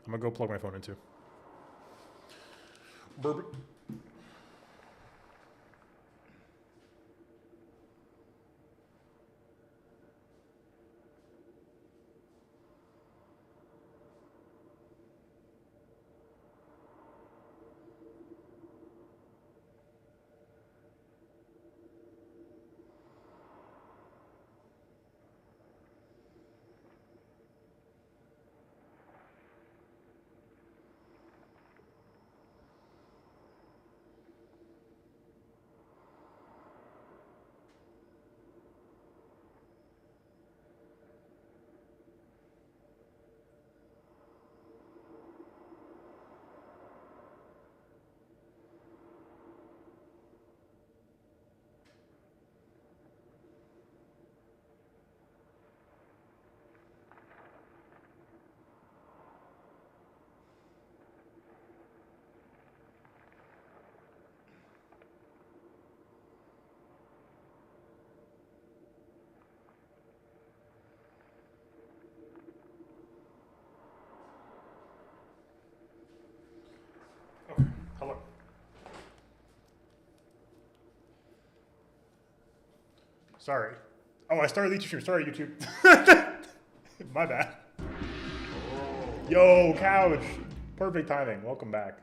I'm gonna go plug my phone into. Burp. Okay, hello. Sorry. Oh, I started the YouTube stream. Sorry, YouTube. My bad. Yo, Couch. Perfect timing. Welcome back.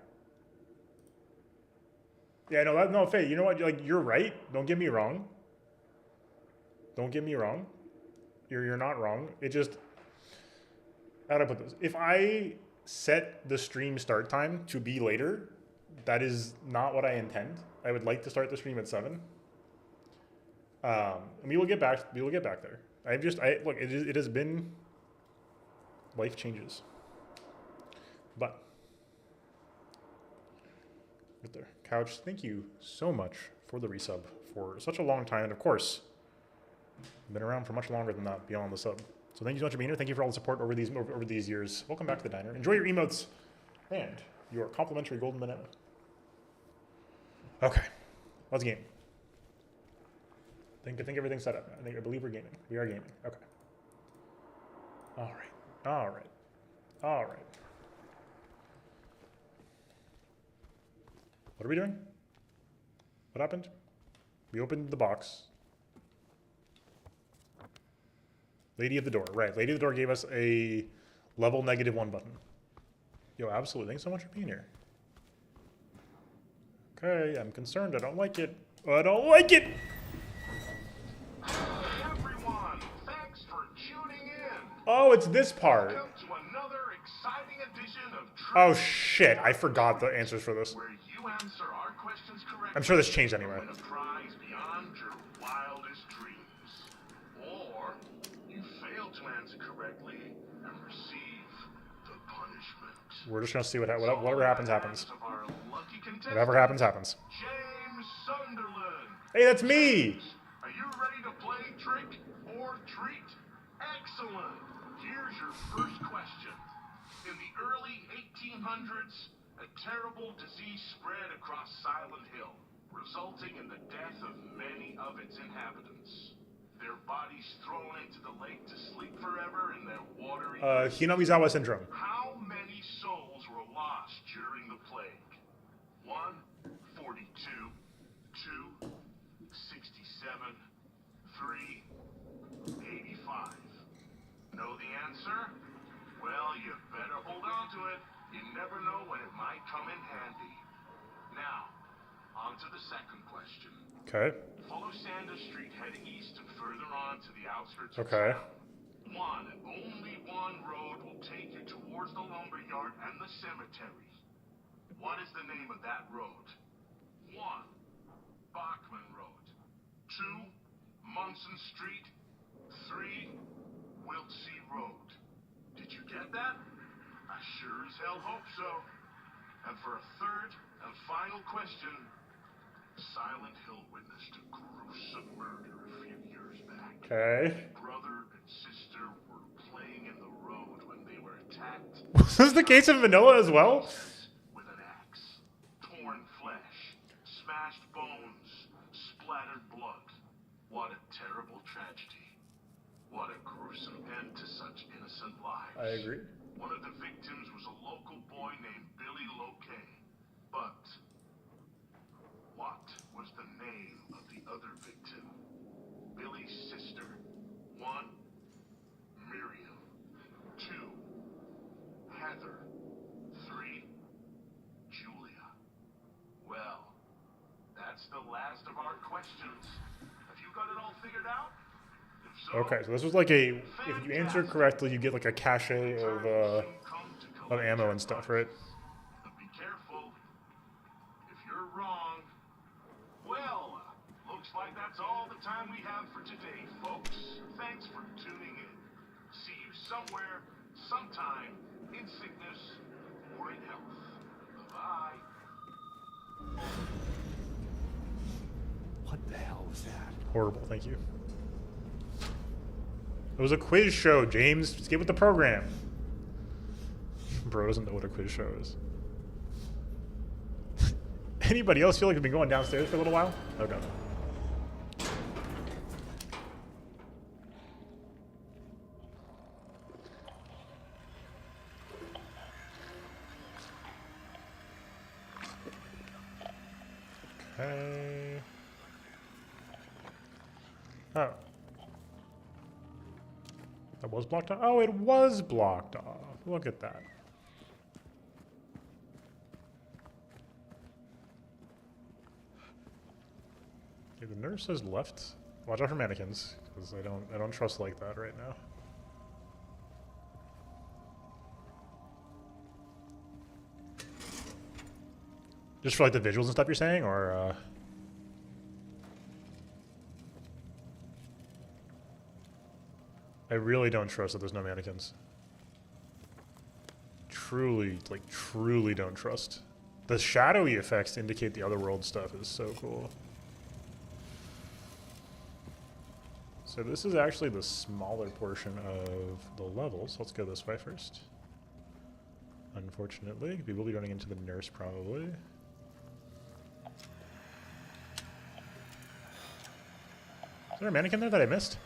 Yeah, no, Faye, you know what? Like, you're right. Don't get me wrong. Don't get me wrong. You're not wrong. It just, how do I put this? If I set the stream start time to be later, that is not what I intend. I would like to start the stream at 7. We will get back there. Look, it has been, life changes. But, right there. Couch, thank you so much for the resub for such a long time. And of course, I've been around for much longer than that beyond the sub. So thank you so much for being here. Thank you for all the support over these years. Welcome back to the diner. Enjoy your emotes and your complimentary golden banana. Okay, let's game. I think everything's set up. I believe we're gaming. We are gaming. Okay. All right. What are we doing? What happened? We opened the box. Lady of the Door, right. Lady of the Door gave us a level -1 button. Yo, absolutely. Thanks so much for being here. Okay, I'm concerned. I don't like it. I don't like it! Everyone, thanks for tuning in. Oh, it's this part. Welcome to another exciting edition of Oh shit, I forgot the answers for this. where you answer our questions correctly. I'm sure this changed anyway. Win a prize beyond your wildest dreams. Or you fail to answer correctly and receive the punishment. We're just gonna see whatever happens, happens. Of our lucky contestant, Whatever happens, happens. James Sunderland. Hey, that's me! Are you ready to play trick or treat? Excellent. Here's your first question. In the early 1800s, a terrible disease spread across Silent Hill, resulting in the death of many of its inhabitants. Their bodies thrown into the lake to sleep forever in their watery... Hinamizawa syndrome. How many souls were lost during the plague? 1, 42, 2, 67, 3, 85. Know the answer? Well, you better hold on to it. You never know when it might come in handy. Now, on to the second question. Okay. Follow Sanders Street heading east and further on to the outskirts Okay. of town. One and only one road will take you towards the lumberyard and the cemetery. What is the name of that road? 1. Bachman Road. 2. Munson Street. 3. Wiltsea Road. Did you get that? I sure as hell hope so. And for a third and final question, Silent Hill witnessed a gruesome murder a few years back. Okay. Brother and sister were playing in the road when they were attacked. Was this the case of Vanilla as well? With an axe, torn flesh, smashed bones, splattered blood. What a terrible tragedy. What a gruesome end to such innocent lives. I agree. One of the victims was a local boy named Billy Loquet. But what was the name of the other victim? Billy's sister. 1, Miriam. 2, Heather. 3, Julia. Well, that's the last of our questions. Have you got it all figured out? If so, Okay, so this was like a, if you answer correctly, you get like a cache of ammo and stuff, right? but be careful. If you're wrong, well, looks like that's all the time we have for today, folks. Thanks for tuning in. See you somewhere, sometime, in sickness or in health. Bye-bye. What the hell was that? Horrible, thank you. It was a quiz show, James. Just get with the program. Bro doesn't know what a quiz show is. Anybody else feel like we've been going downstairs for a little while? Okay. Okay. Oh. That was blocked off? Oh, it was blocked off. Look at that. Okay, the nurse has left. Watch out for mannequins, because I don't trust like that right now. Just for like the visuals and stuff you're saying, or I really don't trust that there's no mannequins. Truly, like truly don't trust. The shadowy effects to indicate the otherworld stuff is so cool. So this is actually the smaller portion of the level, so let's go this way first. Unfortunately, we will be running into the nurse probably. Is there a mannequin there that I missed?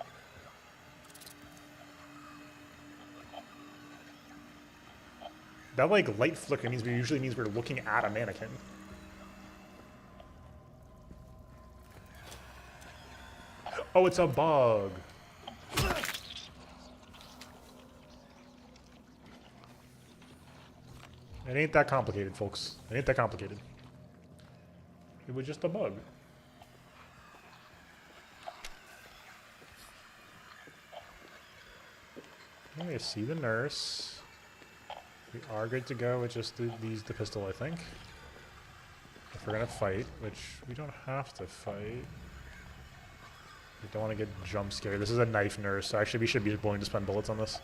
That like light flicker usually means we're looking at a mannequin. Oh, it's a bug. It ain't that complicated, folks. It ain't that complicated. It was just a bug. Okay, see the nurse. We are good to go with just the pistol, I think. If we're gonna fight, which we don't have to fight. We don't want to get jump scared. This is a knife nurse, so actually we should be willing to spend bullets on this.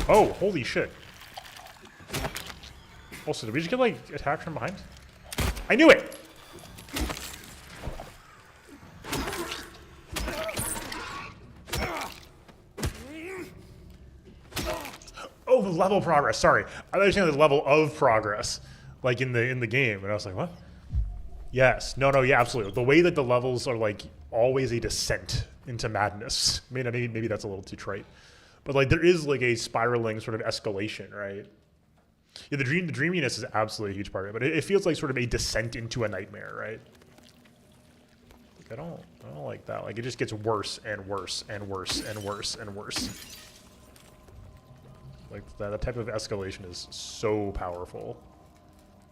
Oh, holy shit. Also, did we just get, like, attacked from behind? I knew it! Oh, level progress, sorry. I thought you were saying the level of progress, like in the game, and I was like, what? Yes, no, yeah, absolutely. The way that the levels are, like, always a descent into madness. I mean, maybe that's a little too trite. But, like, there is, like, a spiraling sort of escalation, right? Yeah, the dreaminess is absolutely a huge part of it, but it feels like sort of a descent into a nightmare, right? I don't like that. Like, it just gets worse and worse and worse and worse and worse. Like, that type of escalation is so powerful.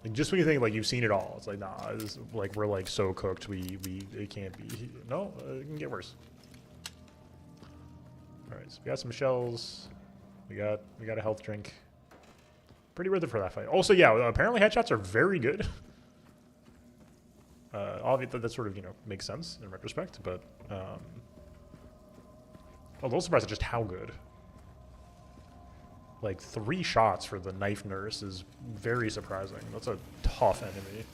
Like, just when you think, like, you've seen it all, it's like, nah, this, like, we're, like, so cooked, it can't be. No, it can get worse. Alright, so we got some shells. We got a health drink. Pretty worth it for that fight. Also, yeah, apparently headshots are very good. Obviously, that sort of, makes sense in retrospect, but I'm a little surprised at just how good. Like, 3 shots for the knife nurse is very surprising. That's a tough enemy.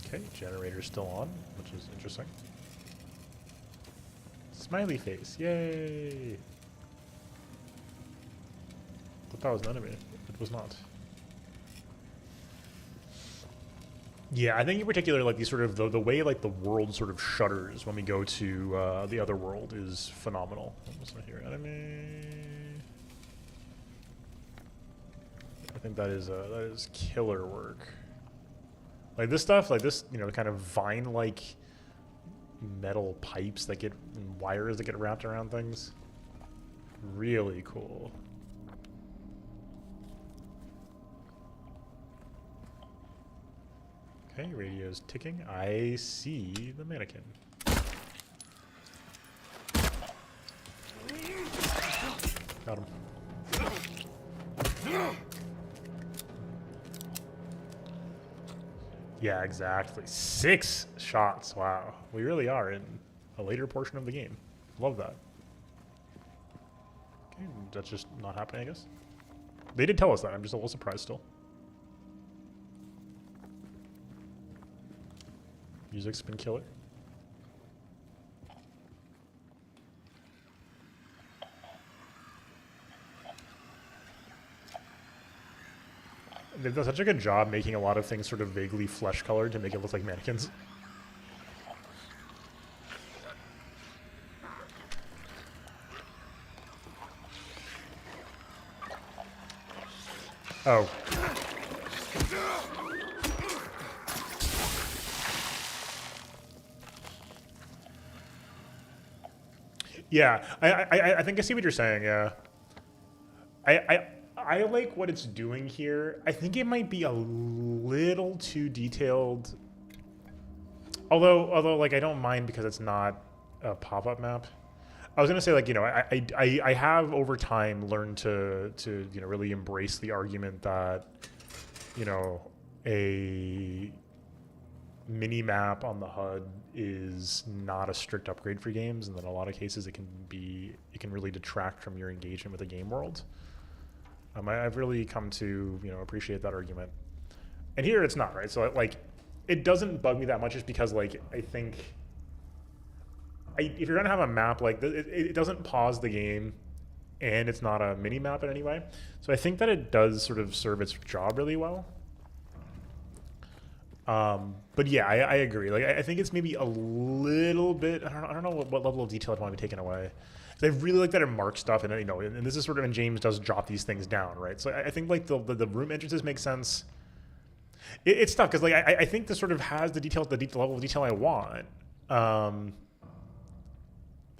Okay, generator's still on, which is interesting. Smiley face, yay! I thought that was an enemy. It was not. Yeah, I think in particular, like the sort of the way like the world sort of shudders when we go to the other world is phenomenal. What's not here? Enemy. I think that is killer work. Like this stuff, like this, you know, kind of vine-like metal pipes that get and wires that get wrapped around things. Really cool. Okay, radio's ticking. I see the mannequin. Got him. Yeah, exactly. 6 shots. Wow. We really are in a later portion of the game. Love that. Okay, that's just not happening, I guess. They did tell us that. I'm just a little surprised still. Music's been killer. They've done such a good job making a lot of things sort of vaguely flesh colored to make it look like mannequins. Oh. Yeah, I think I see what you're saying. Yeah, I like what it's doing here. I think it might be a little too detailed. Although like I don't mind because it's not a pop-up map. I was gonna say, like, you know, I have over time learned to you know, really embrace the argument that, you know, a mini map on the HUD is not a strict upgrade for games, and in a lot of cases it can really detract from your engagement with the game world. I've really come to, you know, appreciate that argument, and here it's not, right? So like, it doesn't bug me that much, just because like I think if you're gonna have a map like this, it doesn't pause the game, and it's not a mini map in any way. So I think that it does sort of serve its job really well. But yeah, I agree. Like, I think it's maybe a little bit, I don't know what level of detail I'd want to be taken away. I really like that it marks stuff, and, you know, and this is sort of, and James does drop these things down, right? So I think like the room entrances make sense. It's tough because like I think this sort of has the level of detail I want. The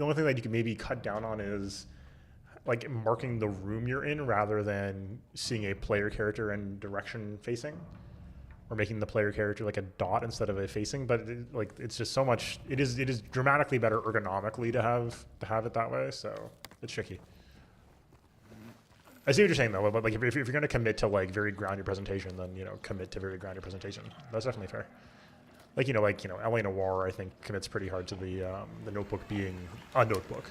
only thing that you can maybe cut down on is like marking the room you're in rather than seeing a player character and direction facing, or making the player character like a dot instead of a facing. But like, it's just so much. It is dramatically better ergonomically to have it that way. So it's tricky. I see what you're saying though. But like, if you're going to commit to like very grounded presentation, then, you know, commit to very grounded presentation. That's definitely fair. Like, you know, LA Noire, I think, commits pretty hard to the notebook being a notebook.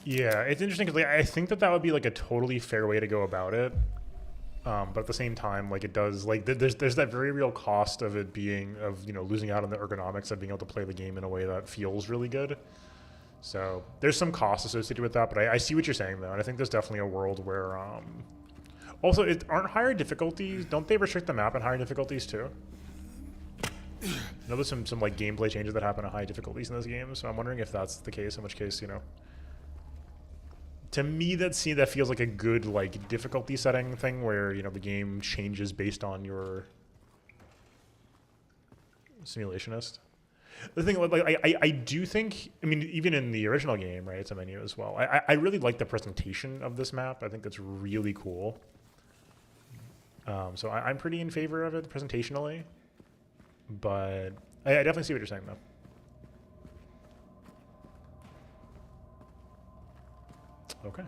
Yeah, it's interesting because like, I think that would be like a totally fair way to go about it. But at the same time, like, it does, like, there's that very real cost of it being, of, you know, losing out on the ergonomics of being able to play the game in a way that feels really good. So there's some cost associated with that, but I see what you're saying though, and I think there's definitely a world where, also, aren't higher difficulties, don't they restrict the map in higher difficulties too? I know there's some like gameplay changes that happen at high difficulties in this game, so I'm wondering if that's the case, in which case, you know. To me, that feels like a good like difficulty setting thing where, you know, the game changes based on your simulationist. The thing, like, I do think, I mean, even in the original game, right, it's a menu as well. I really like the presentation of this map. I think that's really cool. So I'm pretty in favor of it presentationally, but I definitely see what you're saying though. Okay.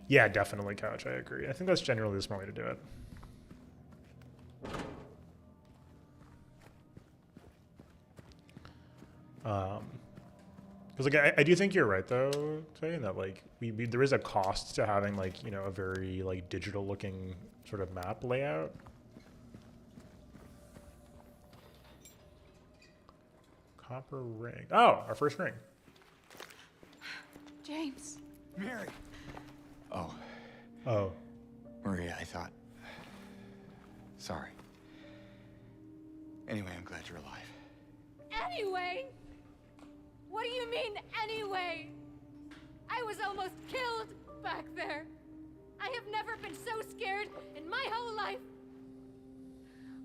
Yeah, definitely couch. I agree. I think that's generally the smart way to do it. Because like I do think you're right though, saying that like there is a cost to having, like, you know, a very like digital looking sort of map layout. Copper ring. Oh, our first ring. James. Mary. Oh, Oh. Maria, I thought. Sorry. Anyway, I'm glad you're alive. Anyway? What do you mean, anyway? I was almost killed back there. I have never been so scared in my whole life.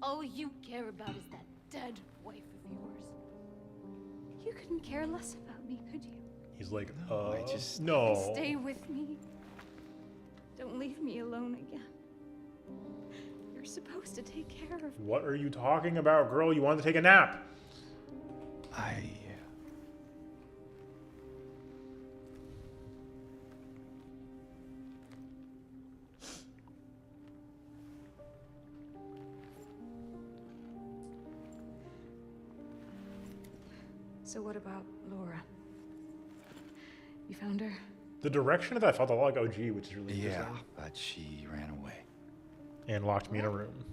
All you care about is that dead wife of yours. You couldn't care less about me, could you? He's like, No, I just- no. Stay with me. Don't leave me alone again. You're supposed to take care of me. What are you talking about, girl? You wanted to take a nap. So what about Laura? You found her? The direction of that felt a lot like OG, which is really Yeah, interesting. but she ran away. And locked me in a room.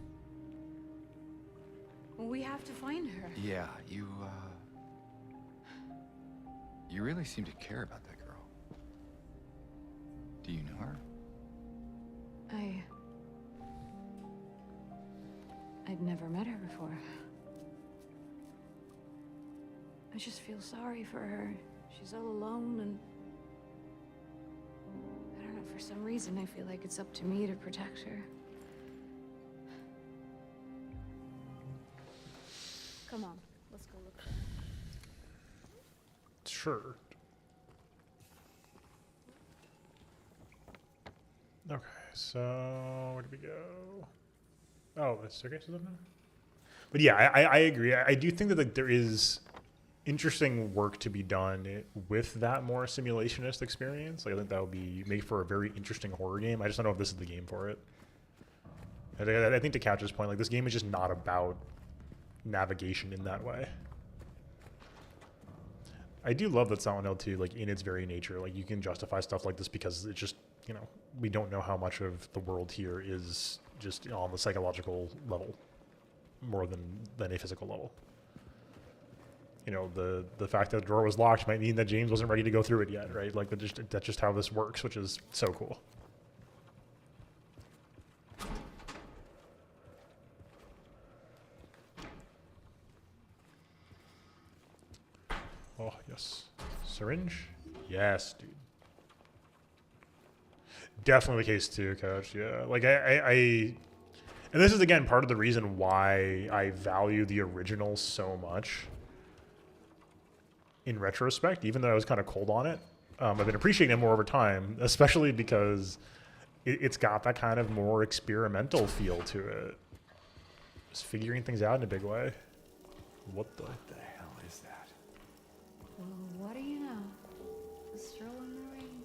Well, we have to find her. Yeah, you really seem to care about that girl. Do you know her? I'd never met her before. I just feel sorry for her. She's all alone and... I don't know, for some reason I feel like it's up to me to protect her. Come on, let's go look for her. Sure. Okay, so where did we go? Oh, the staircase is up now? But yeah, I agree. I do think that like there is interesting work to be done with that more simulationist experience. Like, I think that would make for a very interesting horror game. I just don't know if this is the game for it. I think to Couch's point, like this game is just not about navigation in that way. I do love that Silent Hill 2, like in its very nature, like you can justify stuff like this because it's just, you know, we don't know how much of the world here is just on the psychological level more than a physical level. You know, the fact that the door was locked might mean that James wasn't ready to go through it yet, right? Like that's just how this works, which is so cool. Oh, yes. Syringe? Yes, dude. Definitely the case too, Coach. Yeah. Like and this is again part of the reason why I value the original so much in retrospect, even though I was kind of cold on it. I've been appreciating it more over time, especially because it's got that kind of more experimental feel to it. Just figuring things out in a big way. What the hell is that? Well, what do you know? A stroll in the rain.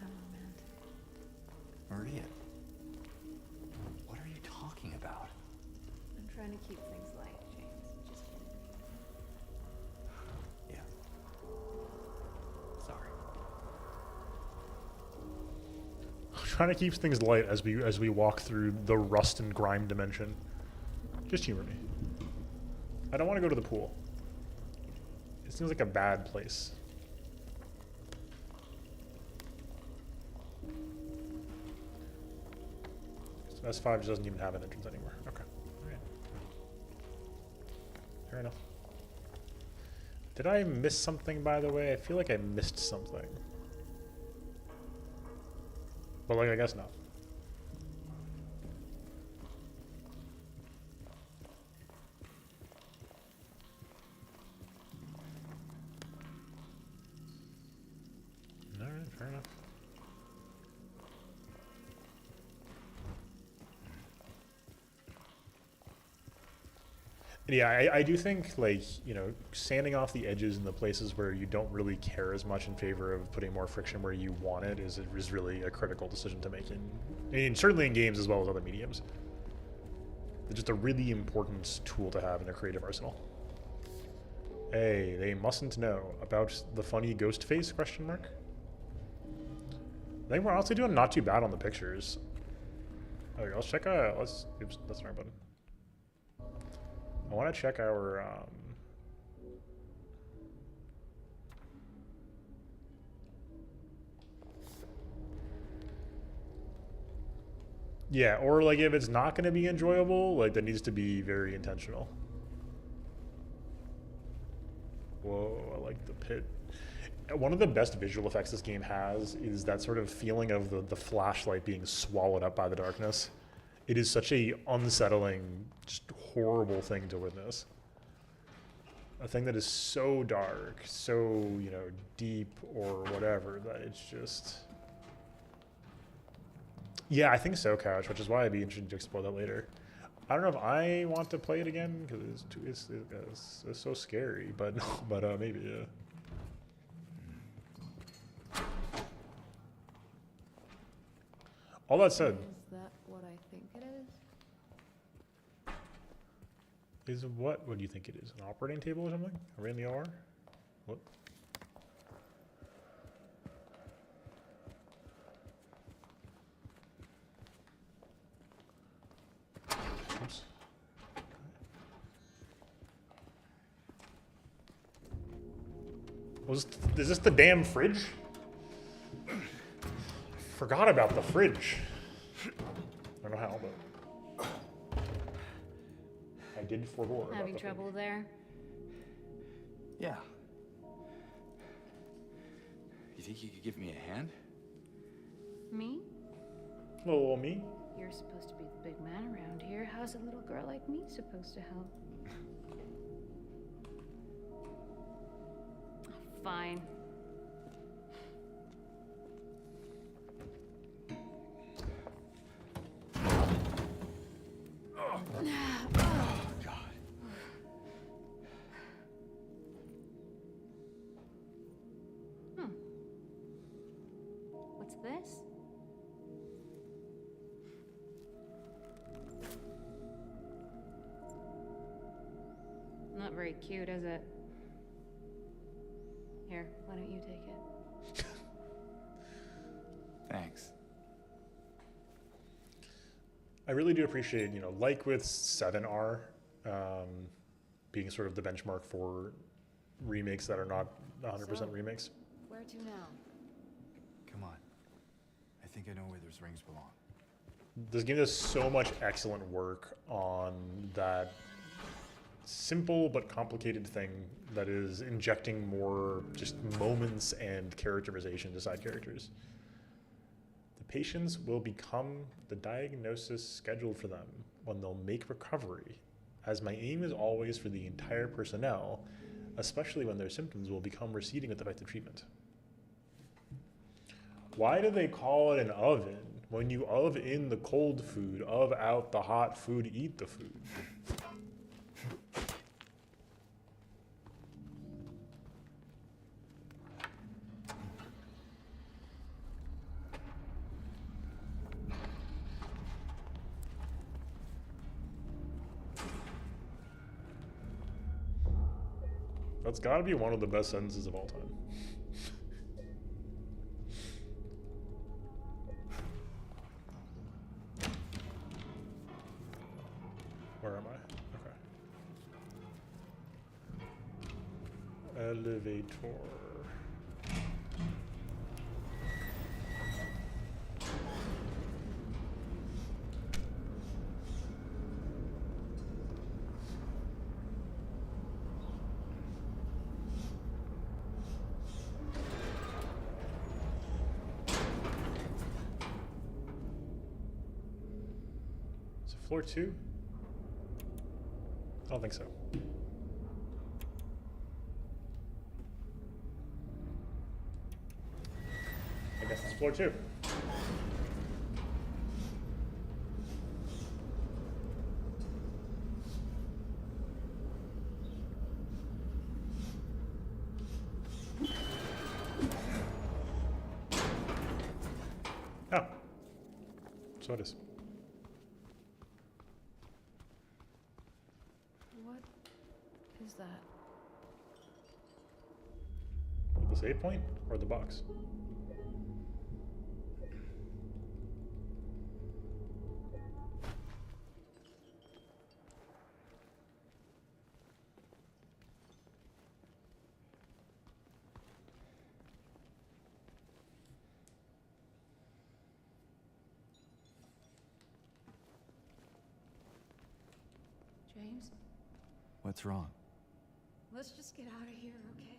How romantic. Maria. What are you talking about? I'm trying to keep things light, James. Just kidding. Yeah. Sorry. I'm trying to keep things light as we walk through the rust and grime dimension. Just humor me. I don't want to go to the pool. It seems like a bad place. So S5 just doesn't even have an entrance anymore. Okay. All right. Fair enough. Did I miss something, by the way? I feel like I missed something. But, like, I guess not. All right, fair enough. Yeah, I do think, like, you know, sanding off the edges in the places where you don't really care as much in favor of putting more friction where you want it is really a critical decision to make. I mean, certainly in games as well as other mediums. It's just a really important tool to have in a creative arsenal. Hey, they mustn't know about the funny ghost face, question mark? I think we're honestly doing not too bad on the pictures. Okay, let's check oops, that's the wrong button. I want to check our Yeah, or like if it's not going to be enjoyable, like that needs to be very intentional. Whoa, I like the pit. One of the best visual effects this game has is that sort of feeling of the flashlight being swallowed up by the darkness. It is such a unsettling, just horrible thing to witness. A thing that is so dark, so, you know, deep or whatever, that it's just... Yeah, I think so, Couch, which is why I'd be interested to explore that later. I don't know if I want to play it again, because it's so scary, but maybe, yeah. All that said... Is that what I think it is? Is what? What do you think it is? An operating table or something? Are we in the OR? What? Oops. Is this the damn fridge? I forgot about the fridge. I don't know how, but I did forego about Having the trouble fridge. there? Yeah. You think you could give me a hand? Me? Little me. You're supposed to be the big man around here. How's a little girl like me supposed to help? Fine. Oh, God. What's this? Not very cute, is it? Here, why don't you take it? Thanks. I really do appreciate, you know, like with 7R, being sort of the benchmark for remakes that are not 100% So- remakes. Where to now? Come on. I think I know where those rings belong. This game does so much excellent work on that simple but complicated thing that is injecting more just moments and characterization to side characters. The patients will become the diagnosis scheduled for them when they'll make recovery, as my aim is always for the entire personnel, especially when their symptoms will become receding with effective treatment. Why do they call it an oven? When you of in the cold food, of out the hot food, eat the food. That's got to be one of the best sentences of all time. Where am I? Okay. Elevator. Is it floor 2? I don't think so. I guess it's floor 2. Oh. So it is. What is that? The save point or the box? What's wrong? Let's just get out of here, okay?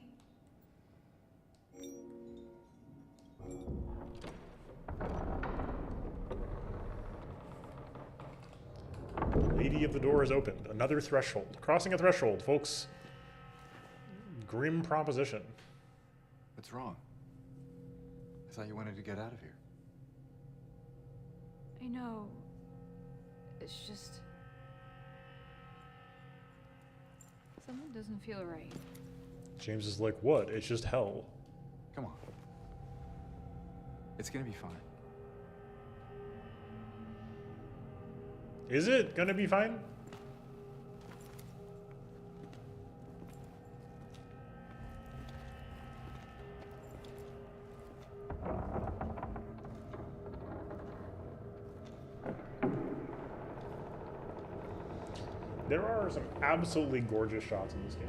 The lady of the door is opened. Another threshold. Crossing a threshold, folks. Grim proposition. What's wrong? I thought you wanted to get out of here. I know. It's just... something doesn't feel right. James is like, what? It's just hell. Come on. It's gonna be fine. Is it gonna be fine? There are some absolutely gorgeous shots in this game.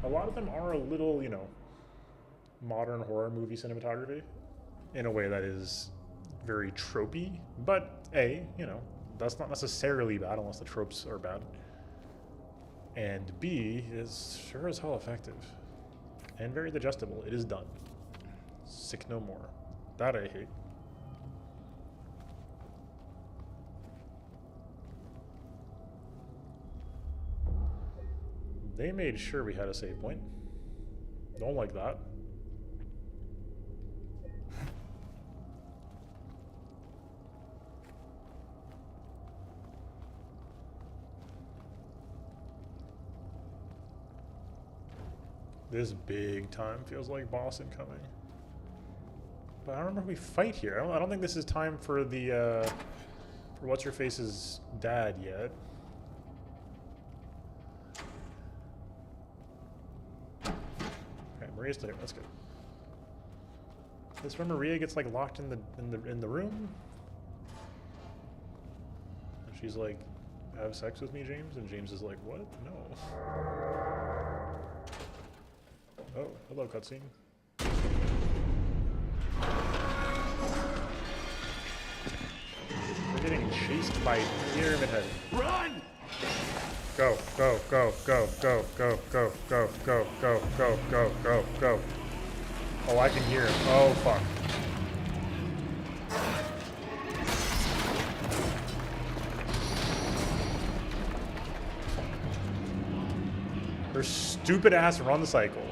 A lot of them are a little, you know, modern horror movie cinematography in a way that is very tropey, but you know, that's not necessarily bad unless the tropes are bad. And B, is sure as hell effective and very digestible. It is done. Sick no more. That I hate. They made sure we had a save point. Don't like that. This big time feels like boss incoming. But I don't remember if we fight here. I don't think this is time for the for what's her face's dad yet. Maria's still here. That's good. This where Maria gets like locked in the room. And she's like, "Have sex with me, James?" And James is like, "What? No." Oh, hello, cutscene. We're getting chased by Pyramid Head. Run! Go, go, go, go, go, go, go, go, go, go, go, go, go, go. Oh, I can hear him. Oh, fuck. Her stupid ass run cycle.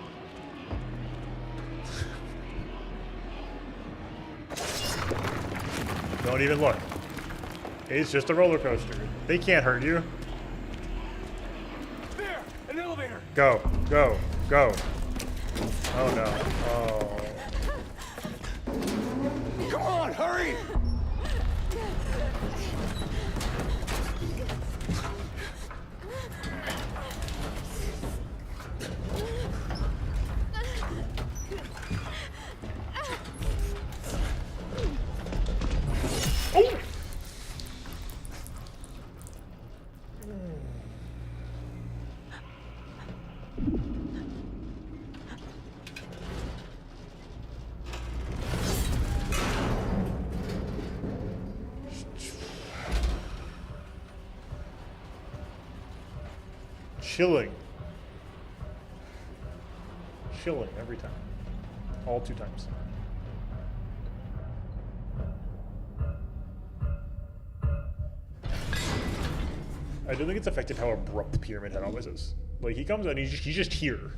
Don't even look. It's just a roller coaster. They can't hurt you. An elevator! Go, go, go. Oh no. Oh. Come on, hurry! Oh! Chilling. Chilling every time. All 2 times. I do think it's effective how abrupt Pyramid Head always is. Like, he comes and he's just here.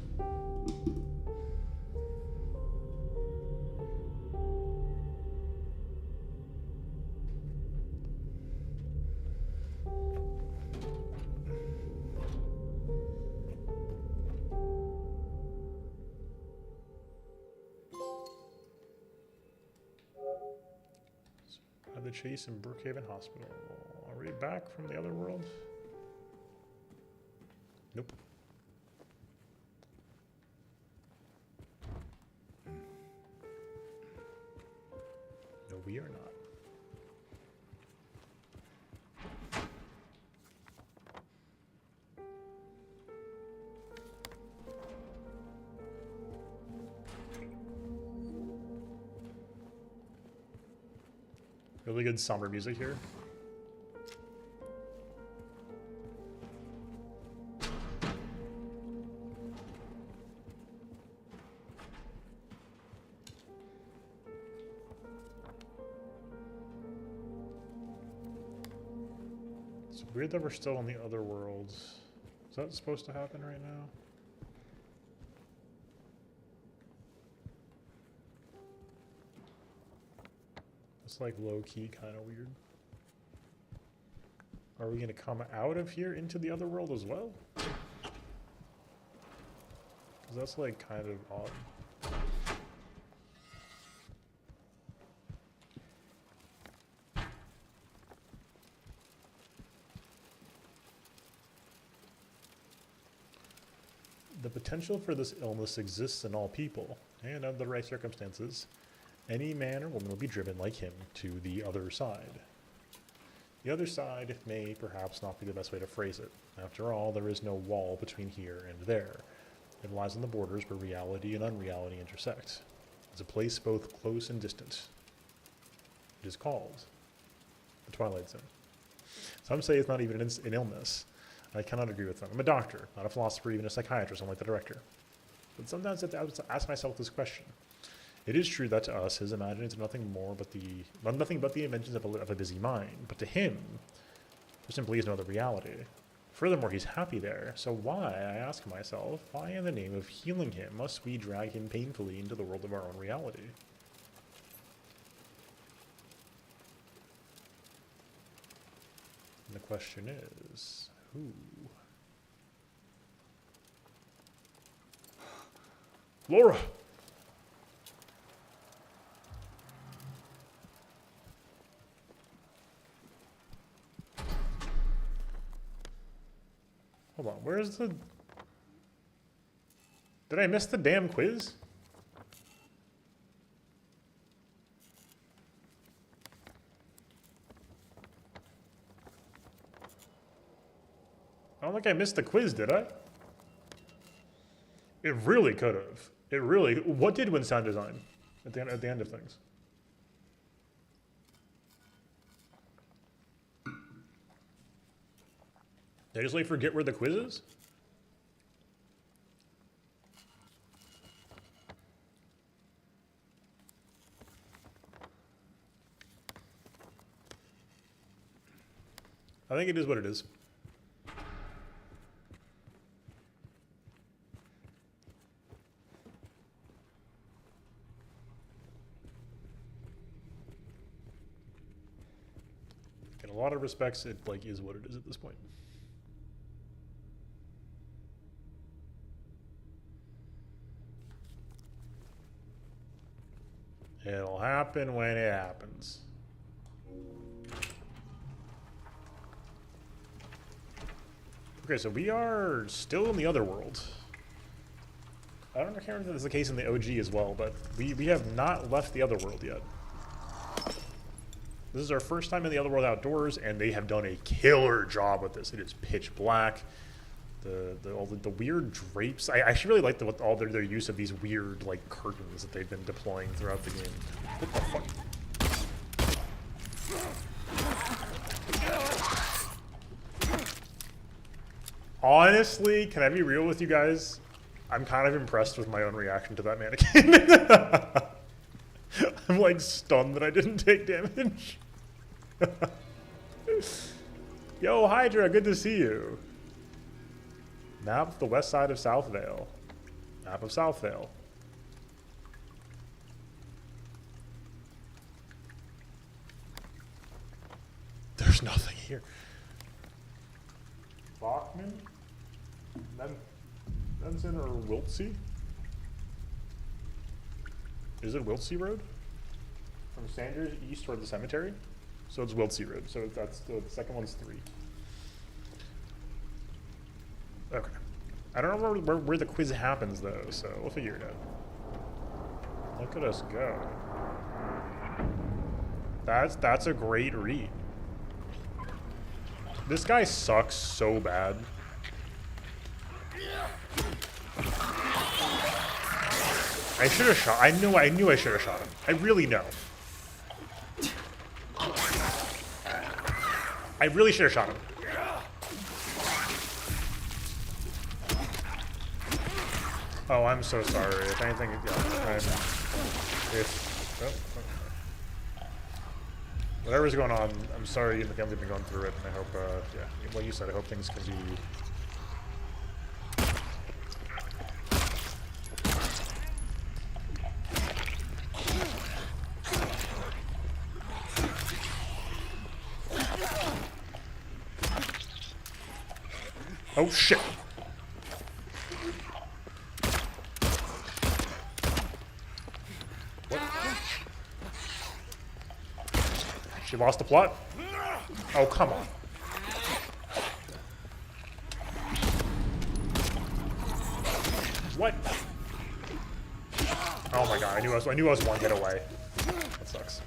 The chase in Brookhaven Hospital. Are we back from the other world? Nope. No, we are not. Really good somber music here. It's weird that we're still in the other worlds. Is that supposed to happen right now? It's like low-key kind of weird. Are we going to come out of here into the other world as well? Because that's like kind of odd. The potential for this illness exists in all people, and under the right circumstances, any man or woman will be driven like him to the other side. The other side may perhaps not be the best way to phrase it. After all, there is no wall between here and there. It lies on the borders where reality and unreality intersect. It's a place both close and distant. It is called the Twilight Zone. Some say it's not even an illness. I cannot agree with them. I'm a doctor, not a philosopher, even a psychiatrist, unlike the director. But sometimes I have to ask myself this question. It is true that to us, his imaginings are nothing but the inventions of a busy mind. But to him, there simply is no other reality. Furthermore, he's happy there. So why, I ask myself, why in the name of healing him must we drag him painfully into the world of our own reality? And the question is, who? Laura! Hold on, where's the... Did I miss the damn quiz? I don't think I missed the quiz, did I? It really could have. It really... What did win sound design at the end of things? Did I just like forget where the quiz is? I think it is what it is. In a lot of respects, it like is what it is at this point. It'll happen when it happens. Okay, so we are still in the other world. I don't care if that's the case in the OG as well, but we have not left the other world yet. This is our first time in the other world outdoors, and they have done a killer job with this. It is pitch black. All the weird drapes. I actually really like all their use of these weird like curtains that they've been deploying throughout the game. What the fuck? Honestly, can I be real with you guys? I'm kind of impressed with my own reaction to that mannequin. I'm like stunned that I didn't take damage. Yo, Hydra, good to see you. Map of the west side of Southvale. Map of Southvale. There's nothing here. Bachman? Benson or Wiltsey? Is it Wiltsey Road? From Sanders east toward the cemetery? So it's Wiltsey Road. So that's the second one's 3. Okay. I don't know where the quiz happens though, so we'll figure it out. Look at us go. That's a great read. This guy sucks so bad. I should have shot. I knew I should have shot him. I really know. I really should have shot him. Oh, I'm so sorry. If anything, yeah, Whatever's going on, I'm sorry you and the family have been going through it, and I hope, yeah, what you said, I hope things can be... Oh shit! What? She lost the plot? Oh, come on. What? Oh my god, I knew I was one hit away. That sucks.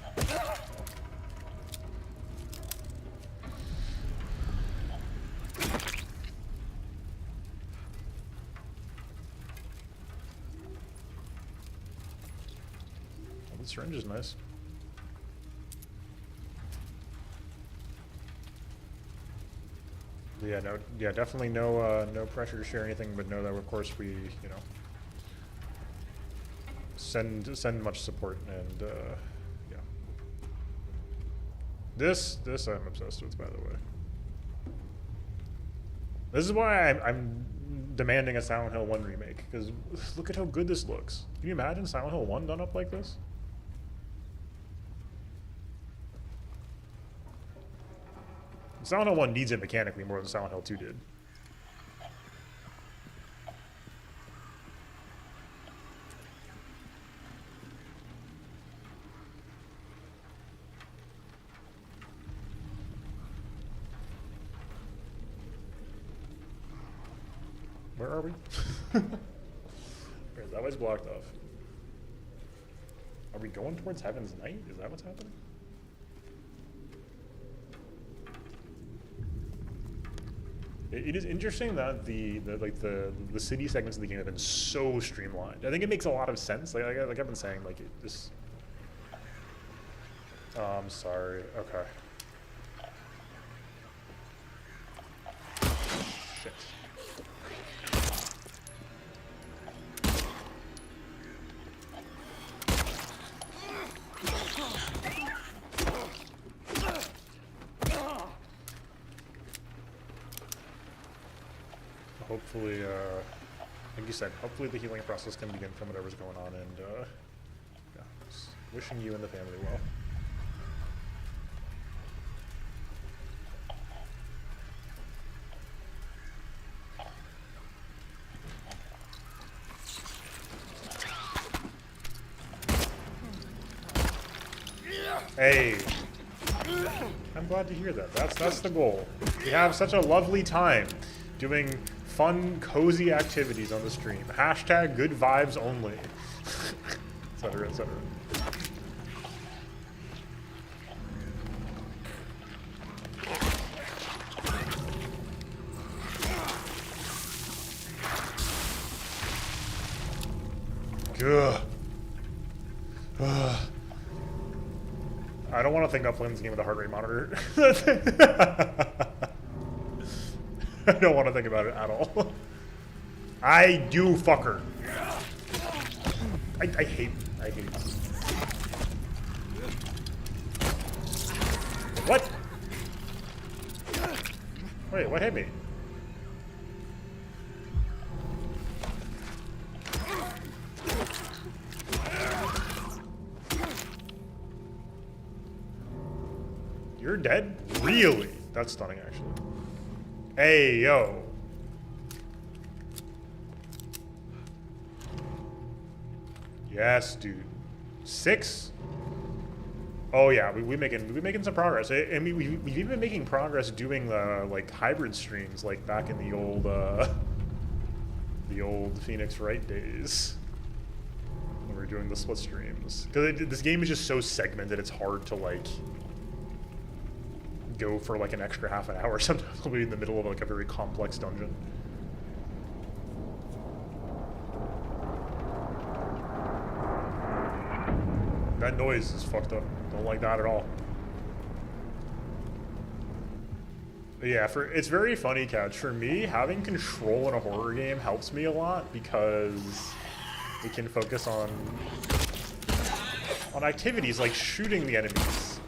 Oh, the syringe is nice. Yeah, no, yeah, definitely no, no pressure to share anything, but know that of course we, you know, send much support and, yeah. This I'm obsessed with, by the way. This is why I'm demanding a Silent Hill 1 remake, because look at how good this looks. Can you imagine Silent Hill 1 done up like this? Silent Hill 1 needs it mechanically more than Silent Hill 2 did. Where are we? Wait, that way's blocked off. Are we going towards Heaven's Night? Is that what's happening? It is interesting that the city segments of the game have been so streamlined. I think it makes a lot of sense. Like I've been saying, like it just. Oh, I'm sorry. Okay. Shit. Hopefully, like you said, hopefully the healing process can begin from whatever's going on, and yeah, just wishing you and the family well. Hey, I'm glad to hear that. That's the goal. We have such a lovely time doing fun, cozy activities on the stream. Hashtag good vibes only. Etc., etc. Ugh. Ugh. I don't want to think about playing this game with a heart rate monitor. I don't want to think about it at all. I do, fucker. I hate it. What? Wait, what hit me? You're dead? Really? That's stunning, actually. Hey, yo. Yes, dude. 6? Oh yeah, we making some progress. I mean, we've even been making progress doing the like hybrid streams, like back in the old Phoenix Wright days when we were doing the split streams. Because this game is just so segmented, it's hard to like go for like an extra half an hour. Sometimes we'll be in the middle of like a very complex dungeon. That noise is fucked up. Don't like that at all. But yeah, it's very funny, Couch. For me, having control in a horror game helps me a lot because we can focus on activities like shooting the enemies.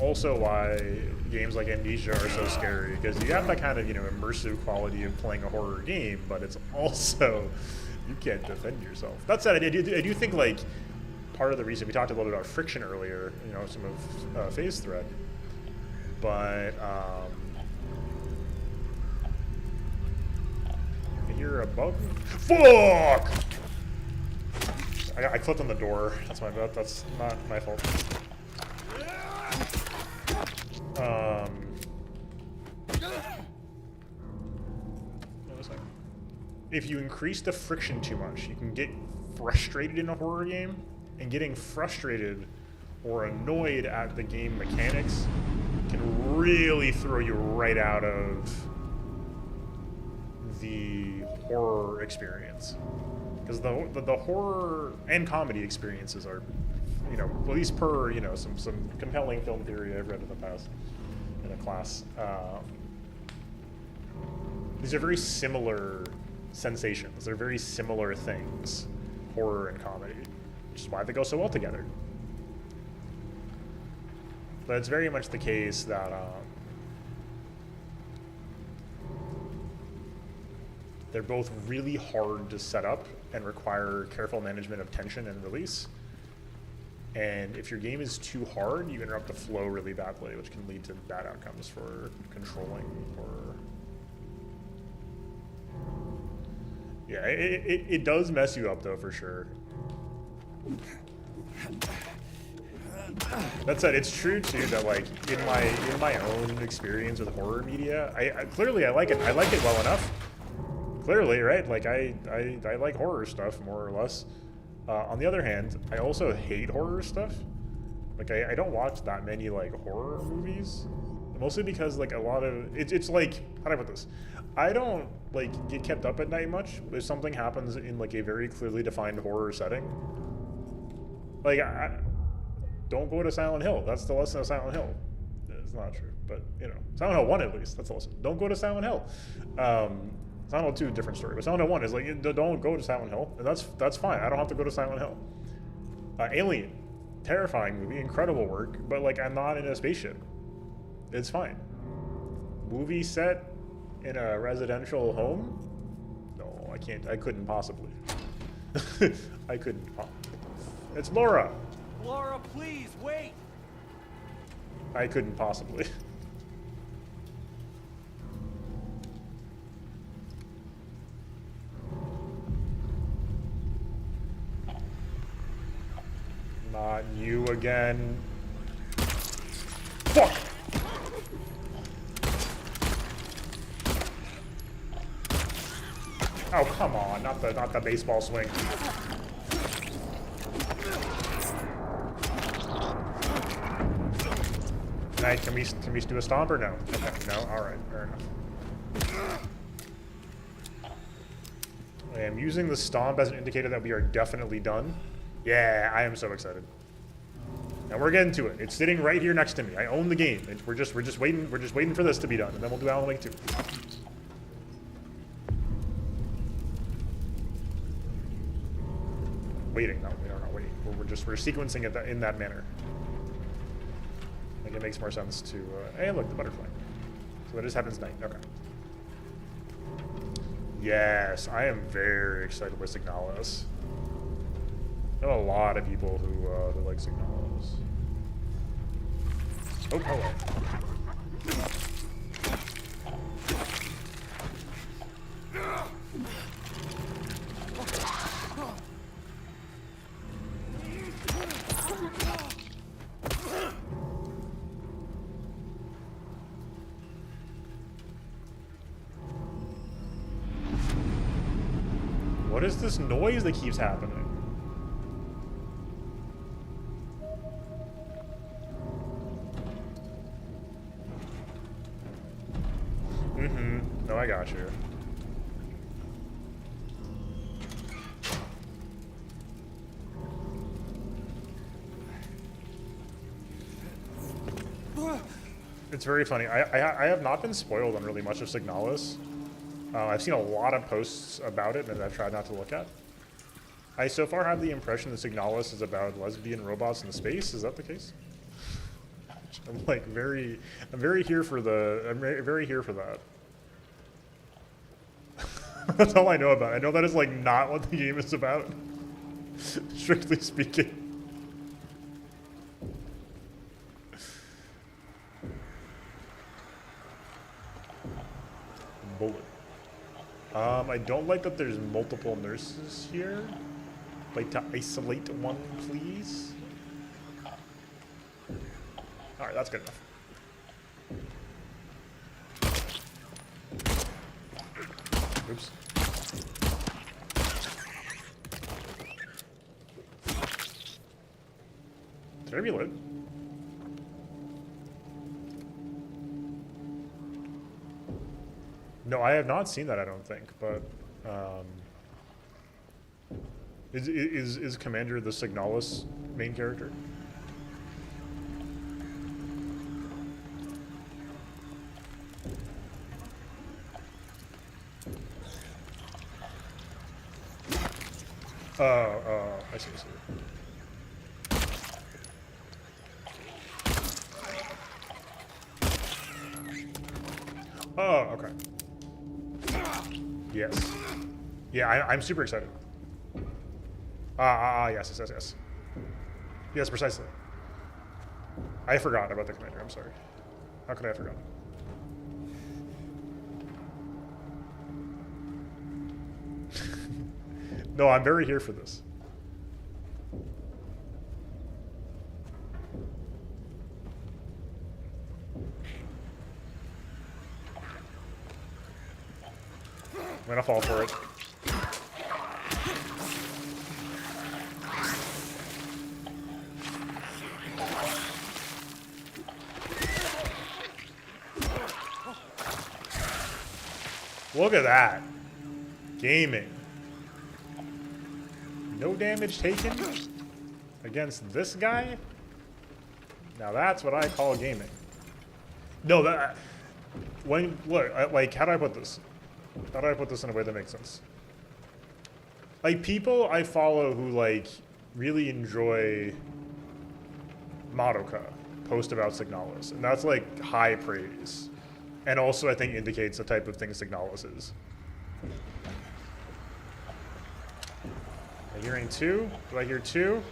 also why games like Amnesia are so scary, because you have that kind of, you know, immersive quality of playing a horror game, but it's also, you can't defend yourself. That said, I do think, like, part of the reason, we talked a little bit about friction earlier, you know, some of phase thread, but I hear a bug. Fuck! I clipped on the door. That's my bad. That's not my fault. If you increase the friction too much, you can get frustrated in a horror game, and getting frustrated or annoyed at the game mechanics can really throw you right out of the horror experience. Because the horror and comedy experiences are, you know, at least per, you know, some compelling film theory I've read in the past in a class. These are very similar sensations. They're very similar things, horror and comedy, which is why they go so well together. But it's very much the case that they're both really hard to set up and require careful management of tension and release. And if your game is too hard, you interrupt the flow really badly, which can lead to bad outcomes for controlling horror. Yeah, it does mess you up though, for sure. That said, it's true too that, like, in my own experience with horror media, I clearly I like it well enough. Clearly, right? Like I like horror stuff more or less. On the other hand, I also hate horror stuff. Like I don't watch that many like horror movies, mostly because like a lot of it's like, how do I put this? I don't like get kept up at night much if something happens in like a very clearly defined horror setting. Like don't go to Silent Hill. That's the lesson of Silent Hill. It's not true, but you know, Silent Hill 1 at least. That's the lesson. Don't go to Silent Hill. Silent Hill 2, different story, but Silent Hill 1 is like, don't go to Silent Hill, and that's fine. I don't have to go to Silent Hill. Alien, terrifying movie, incredible work, but like I'm not in a spaceship. It's fine. Movie set in a residential home? No, I can't. I couldn't possibly. I couldn't. It's Laura. Laura, please wait. I couldn't possibly. Not you again. Fuck! Oh, come on, not the baseball swing. Night, can we do a stomp or no? Okay, no, alright, fair enough. I am using the stomp as an indicator that we are definitely done. Yeah, I am so excited. And we're getting to it. It's sitting right here next to me. I own the game. We're just waiting for this to be done, and then we'll do Alan Wake 2. Waiting, no, we are not waiting. We're sequencing it in that manner. Like it makes more sense to hey, look, the butterfly. So that just happens tonight. Okay. Yes, I am very excited with Signalis. I know a lot of people who like Signalis. Oh, hello. What is this noise that keeps happening? No, I got you. It's very funny. I have not been spoiled on really much of Signalis. I've seen a lot of posts about it that I've tried not to look at. I so far have the impression that Signalis is about lesbian robots in space. Is that the case? I'm like I'm very here for very here for that. That's all I know about it. I know that is like not what the game is about, strictly speaking. Bullet. I don't like that there's multiple nurses here. Like to isolate one, please. All right, that's good enough. Oops. Did I reload? No, I have not seen that, I don't think, but is Commander the Signalis main character? I see, I see. Oh, okay. Yes. Yeah, I'm super excited. Yes, yes, yes, yes. Yes, precisely. I forgot about the commander, I'm sorry. How could I have forgotten? No, I'm very here for this. I'm gonna fall for it. Look at that. Gaming. No damage taken against this guy? Now that's what I call gaming. No, that... When... Look, like, how do I put this? How do I put this in a way that makes sense? Like, people I follow who, like, really enjoy Madoka post about Signalis. And that's, like, high praise. And also, I think, indicates the type of thing Signalis is. Am I hearing two? Do I hear two?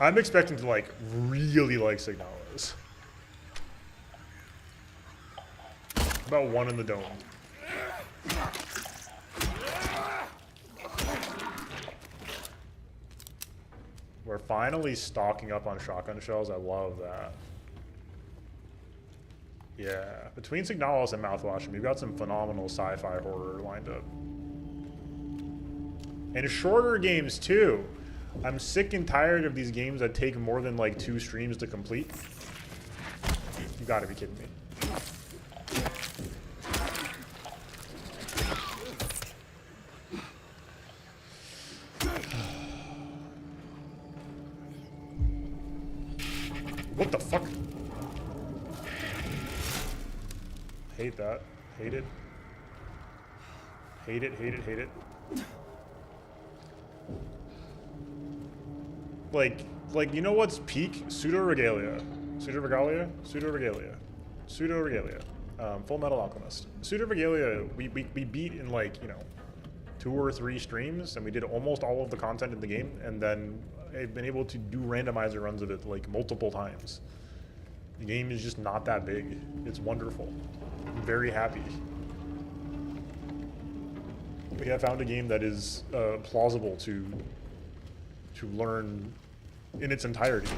I'm expecting to, like, really like Signalis. About one in the dome. We're finally stocking up on shotgun shells. I love that. Yeah, between Signalis and Mouthwash, we've got some phenomenal sci-fi horror lined up. And shorter games, too. I'm sick and tired of these games that take more than, like, 2 streams to complete. You gotta be kidding me. What the fuck? Hate that. Hate it. Hate it, hate it, hate it. Like, you know what's peak? Pseudo-regalia. Pseudo-regalia? Pseudo-regalia. Pseudo-regalia. Full Metal Alchemist. Pseudo-regalia, we beat in, like, you know, 2 or 3 streams, and we did almost all of the content in the game, and then I've been able to do randomizer runs of it, like, multiple times. The game is just not that big. It's wonderful. I'm very happy. We have found a game that is plausible to learn in its entirety.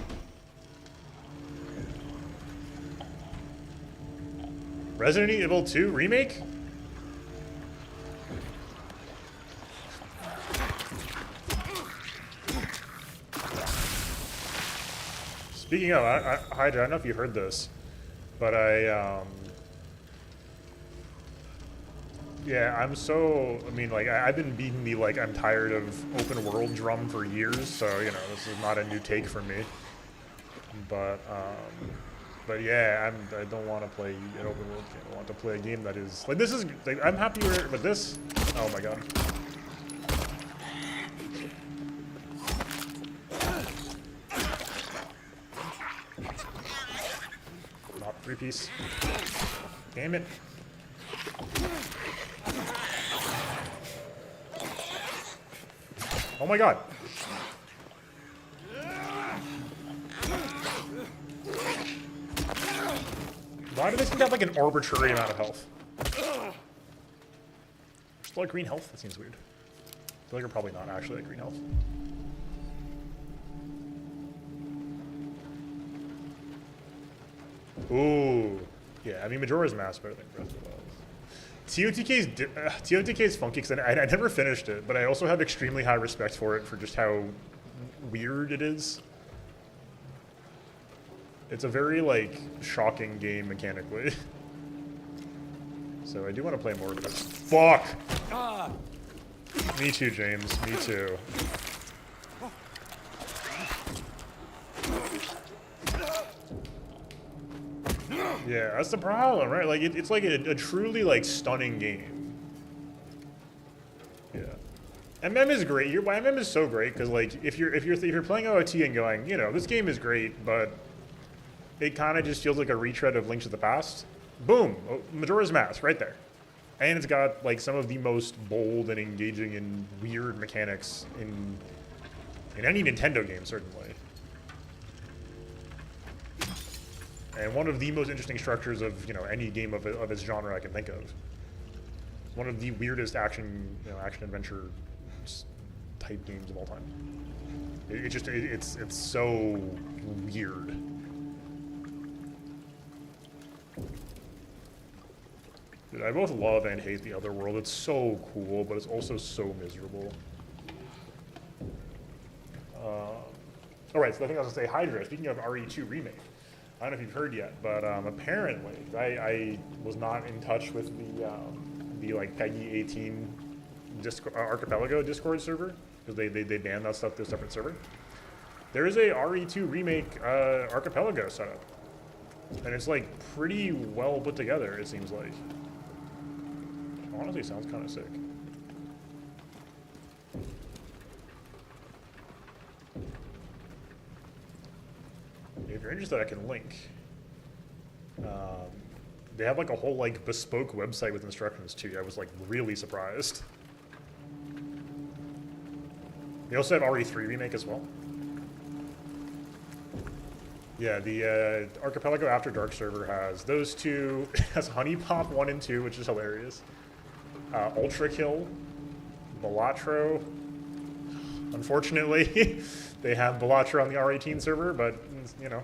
Resident Evil 2 Remake? Speaking of, Hydra, I don't know if you heard this, but Yeah, I'm so. I mean, like, I've been beating the like I'm tired of open world drum for years, so you know this is not a new take for me. But yeah, I don't want to play an open world game. I want to play a game that is like this is. Like, I'm happy with this. Oh my god. Not three-piece. Damn it. Oh my god. Why do they seem to have like an arbitrary amount of health? Still like green health? That seems weird. I feel like we're probably not actually at green health. Ooh. Yeah, I mean Majora's Mask better than Breath of the Wild. TOTK's funky because I never finished it, but I also have extremely high respect for it for just how weird it is. It's a very, like, shocking game mechanically. So I do want to play more of this. Fuck! Me too, James. Me too. Yeah, that's the problem, right? Like, it's like a truly, like, stunning game. Yeah. MM is great. MM is so great because, like, if you're playing OOT and going, you know, this game is great, but it kind of just feels like a retread of Link to the Past. Boom, Majora's Mask, right there. And it's got like some of the most bold and engaging and weird mechanics in any Nintendo game, certainly. And one of the most interesting structures of any game of its genre I can think of. One of the weirdest action adventure type games of all time. It's so weird. Dude, I both love and hate the Other World. It's so cool, but it's also so miserable. All right, so I think I was gonna say Hydra. Speaking of RE2 remake, I don't know if you've heard yet, but apparently I was not in touch with the like Peggy 18 Archipelago Discord server because they banned that stuff to a separate server. There is a RE2 remake Archipelago setup, and it's like pretty well put together. It seems like. Honestly, sounds kind of sick. If you're interested, I can link. They have like a whole like bespoke website with instructions too. I was like really surprised. They also have RE3 remake as well. Yeah, the Archipelago After Dark server has those two. It has Honey Pop 1 and 2, which is hilarious. Ultra Kill, Balatro. Unfortunately, they have Balatro on the R18 server, but you know.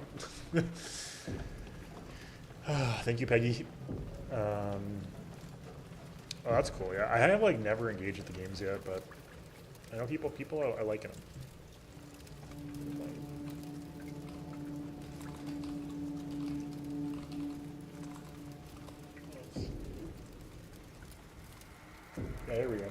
Thank you, Peggy. Oh, that's cool. Yeah, I have like never engaged with the games yet, but I know people are liking them. Yeah, there we go.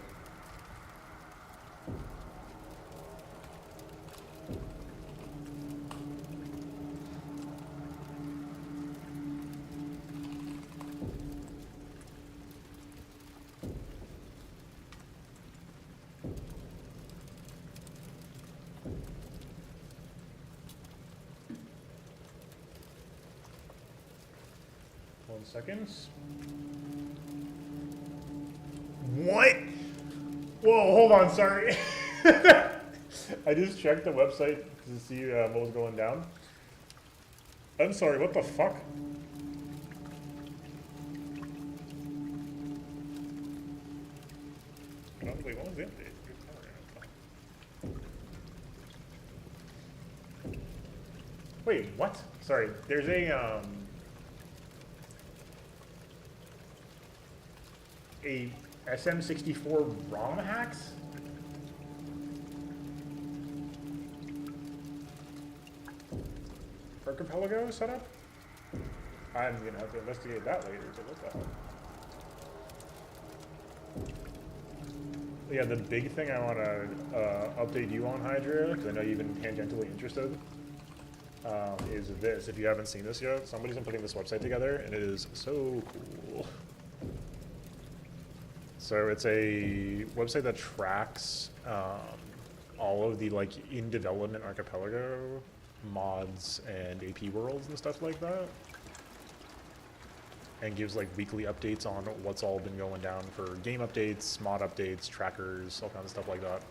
One second. What? Whoa, hold on, sorry. I just checked the website to see what was going down. I'm sorry, what the fuck? Wait, what was the update? Wait, what? Sorry, there's a SM64 ROM hacks? Archipelago setup? I'm gonna have to investigate that later to look that up. Yeah, the big thing I want to update you on, Hydra, because I know you've been tangentially interested, is this. If you haven't seen this yet, somebody's been putting this website together, and it is so cool. So it's a website that tracks all of the like in development archipelago mods and AP worlds and stuff like that, and gives like weekly updates on what's all been going down for game updates, mod updates, trackers, all kinds of stuff like that.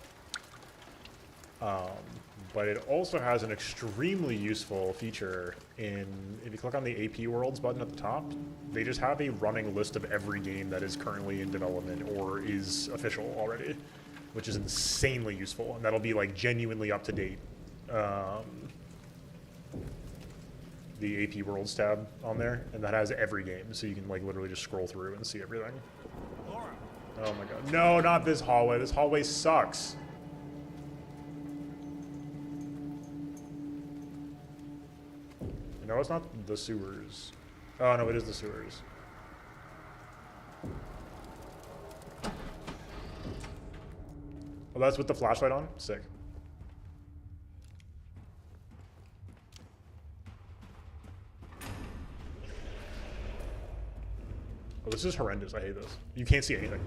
But it also has an extremely useful feature in, if you click on the AP Worlds button at the top, they just have a running list of every game that is currently in development or is official already, which is insanely useful, and that'll be like genuinely up to date. The AP Worlds tab on there, and that has every game, so you can like literally just scroll through and see everything. Laura. Oh my god. No, not this hallway. This hallway sucks. No, it's not the sewers. Oh no, it is the sewers. Oh, that's with the flashlight on? Sick. Oh, this is horrendous. I hate this. You can't see anything.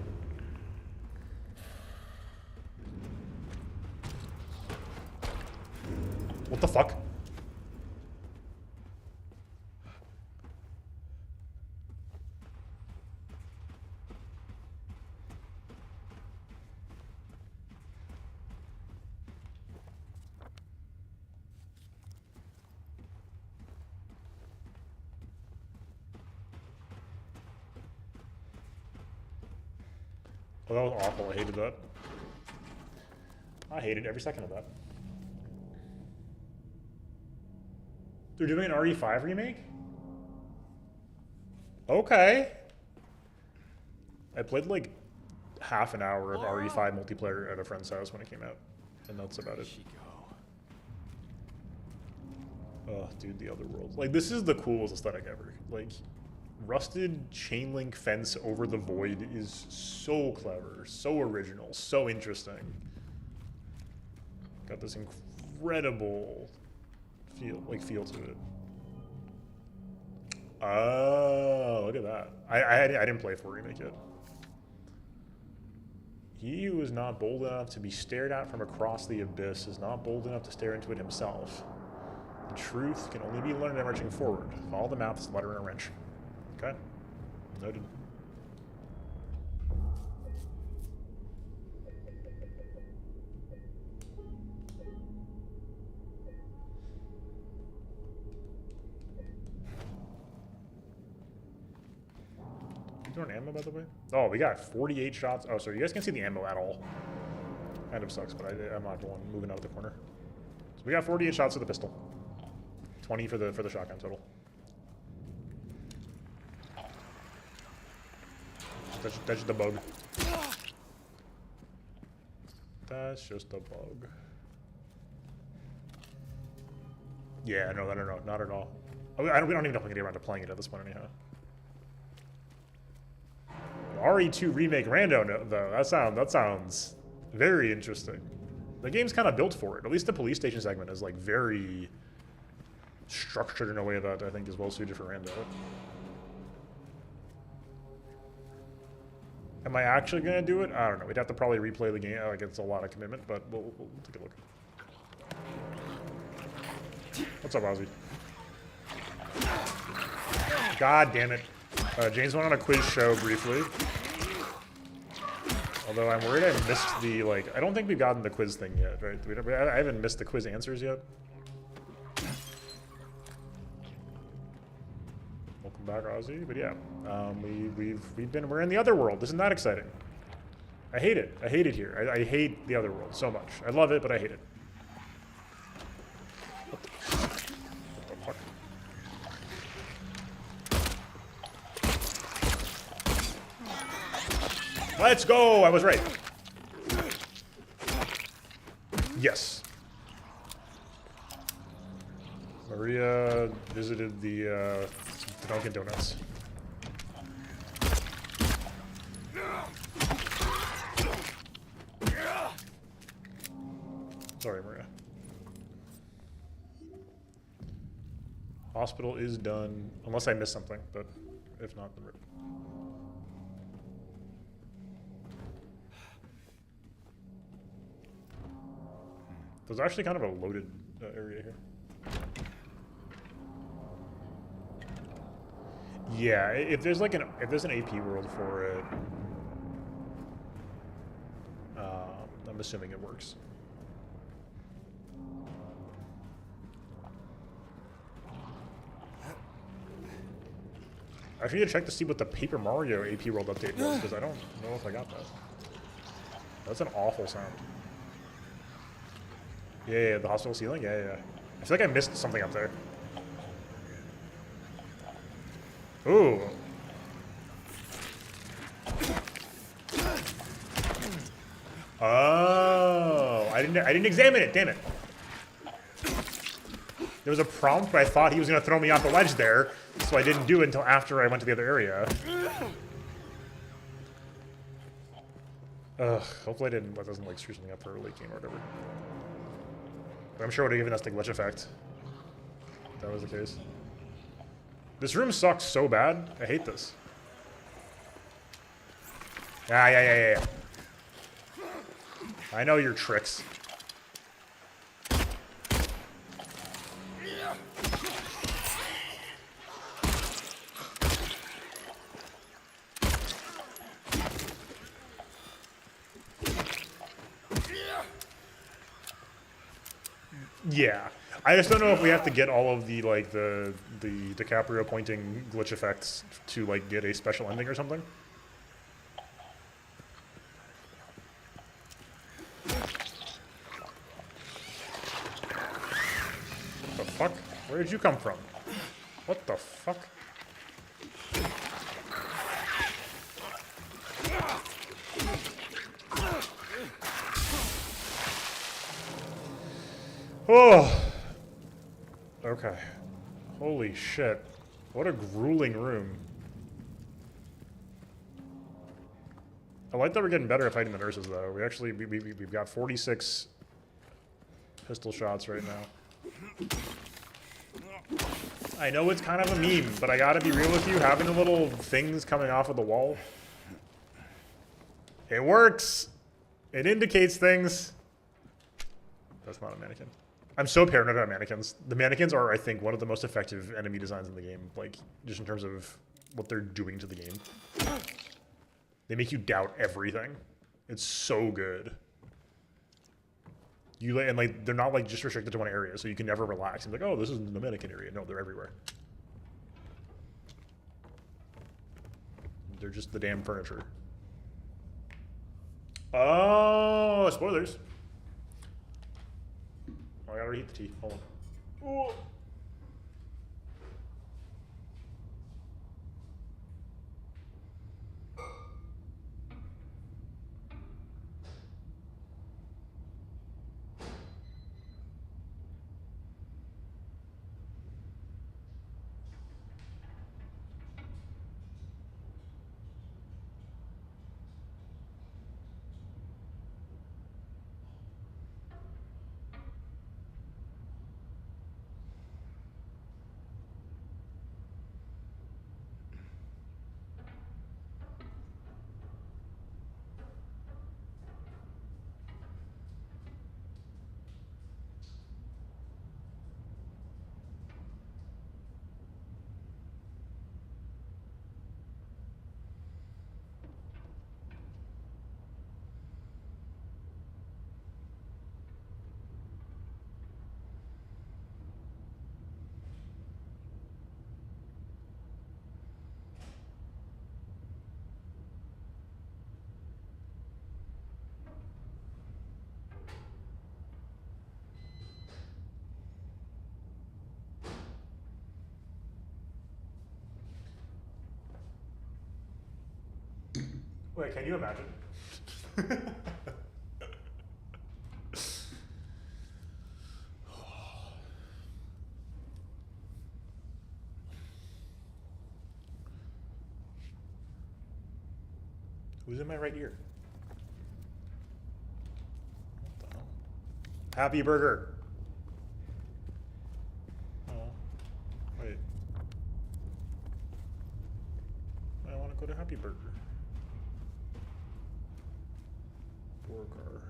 What the fuck? Oh, that was awful. I hated that. I hated every second of that. They're doing an RE5 remake? Okay. I played like half an hour of RE5 multiplayer at a friend's house when it came out, and that's about it. Oh, dude, the other worlds. Like, this is the coolest aesthetic ever. Like, rusted chain link fence over the void is so clever, so original, so interesting. Got this incredible feel to it. Oh, look at that. I didn't play 4 Remake yet. He who is not bold enough to be stared at from across the abyss is not bold enough to stare into it himself. The truth can only be learned by marching forward. Follow the map with a letter and a wrench. Okay. Noted. You throwing ammo, by the way? Oh, we got 48 shots. Oh, so you guys can't see the ammo at all. Kind of sucks, but I'm not the one moving out of the corner. So we got 48 shots with the pistol. 20 for the shotgun total. That's just a bug. That's just a bug. Yeah, no, not at all. We don't even know if we can get around to playing it at this point anyhow. RE2 Remake Rando, though, that sounds very interesting. The game's kind of built for it. At least the police station segment is like very structured in a way that I think is well suited for Rando. Am I actually going to do it? I don't know. We'd have to probably replay the game. Like, it's a lot of commitment, but we'll take a look. What's up, Ozzy? God damn it. James went on a quiz show briefly. Although I'm worried I missed the, like, I don't think we've gotten the quiz thing yet, right? I haven't missed the quiz answers yet. Welcome back, Ozzy. But yeah, we're in the other world. Isn't that exciting? I hate it. I hate it here. I hate the other world so much. I love it, but I hate it. What the fuck? Let's go! I was right. Yes. Maria visited the Dunkin' Donuts. Sorry, Maria. Hospital is done, unless I missed something, but if not, then rip. There's actually kind of a loaded area here. Yeah, if there's like if there's an AP world for it, I'm assuming it works. I need to check to see what the Paper Mario AP World update was, because I don't know if I got that. That's an awful sound. Yeah, the hospital ceiling? Yeah. I feel like I missed something up there. Ooh. Oh, I didn't examine it, damn it. There was a prompt, but I thought he was gonna throw me off the ledge there, so I didn't do it until after I went to the other area. Ugh, hopefully that doesn't like screw something up for late game or whatever. But I'm sure it would have given us the glitch effect. If that was the case. This room sucks so bad. I hate this. Yeah. I know your tricks. Yeah, I just don't know if we have to get all of the like the DiCaprio pointing glitch effects to like get a special ending or something. What the fuck? Where did you come from? What the fuck? Oh. Okay. Holy shit. What a grueling room. I like that we're getting better at fighting the nurses, though. We've got 46 pistol shots right now. I know it's kind of a meme, but I gotta be real with you. Having the little things coming off of the wall. It works. It indicates things. That's not a mannequin. I'm so paranoid about mannequins. The mannequins are, I think, one of the most effective enemy designs in the game. Like, just in terms of what they're doing to the game. They make you doubt everything. It's so good. And like, they're not like just restricted to one area, so you can never relax. And like, oh, this is the mannequin area. No, they're everywhere. They're just the damn furniture. Oh, spoilers. Oh, I gotta reheat the tea. Hold on. Ooh. Wait, can you imagine? Who's in my right ear? What the hell? Happy Burger. Oh, wait. I want to go to Happy Burger. Burger.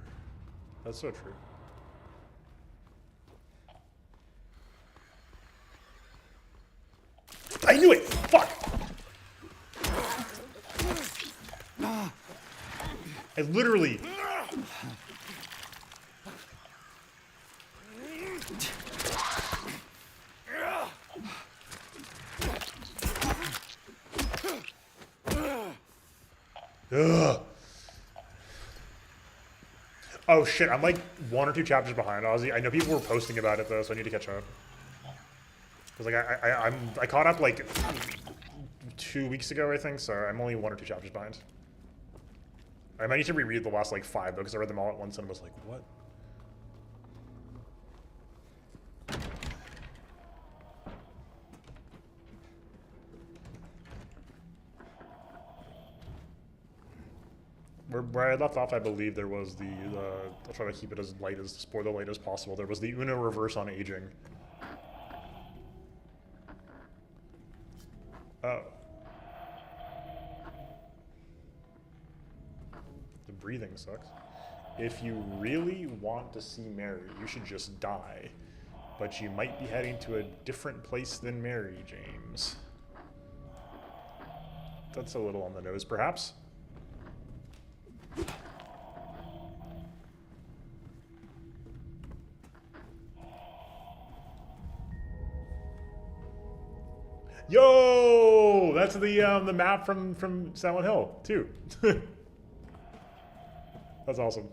That's so true. I knew it! Fuck! I literally... Ugh. Oh shit, I'm like 1 or 2 chapters behind Ozzy. I know people were posting about it though, so I need to catch up. Cause like I caught up like 2 weeks ago, I think, so I'm only 1 or 2 chapters behind. I might need to reread the last like 5 though, because I read them all at once and was like, what? Where I left off, I believe there was the, I'll try to keep it as light as, spoiler light as possible. There was the Uno reverse on aging. Oh. The breathing sucks. If you really want to see Mary, you should just die. But you might be heading to a different place than Mary, James. That's a little on the nose, perhaps. Yo, that's the map from Silent Hill too. That's awesome.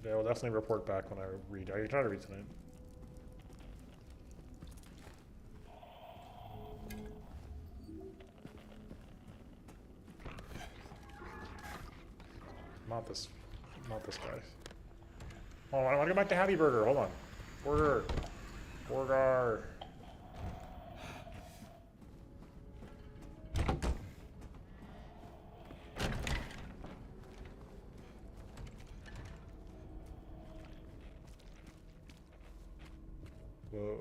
Yeah, I'll definitely report back when I read. I try to read tonight. Not this guy. Oh, I want to go back to Happy Burger. Hold on. Burger. Burger. Whoa.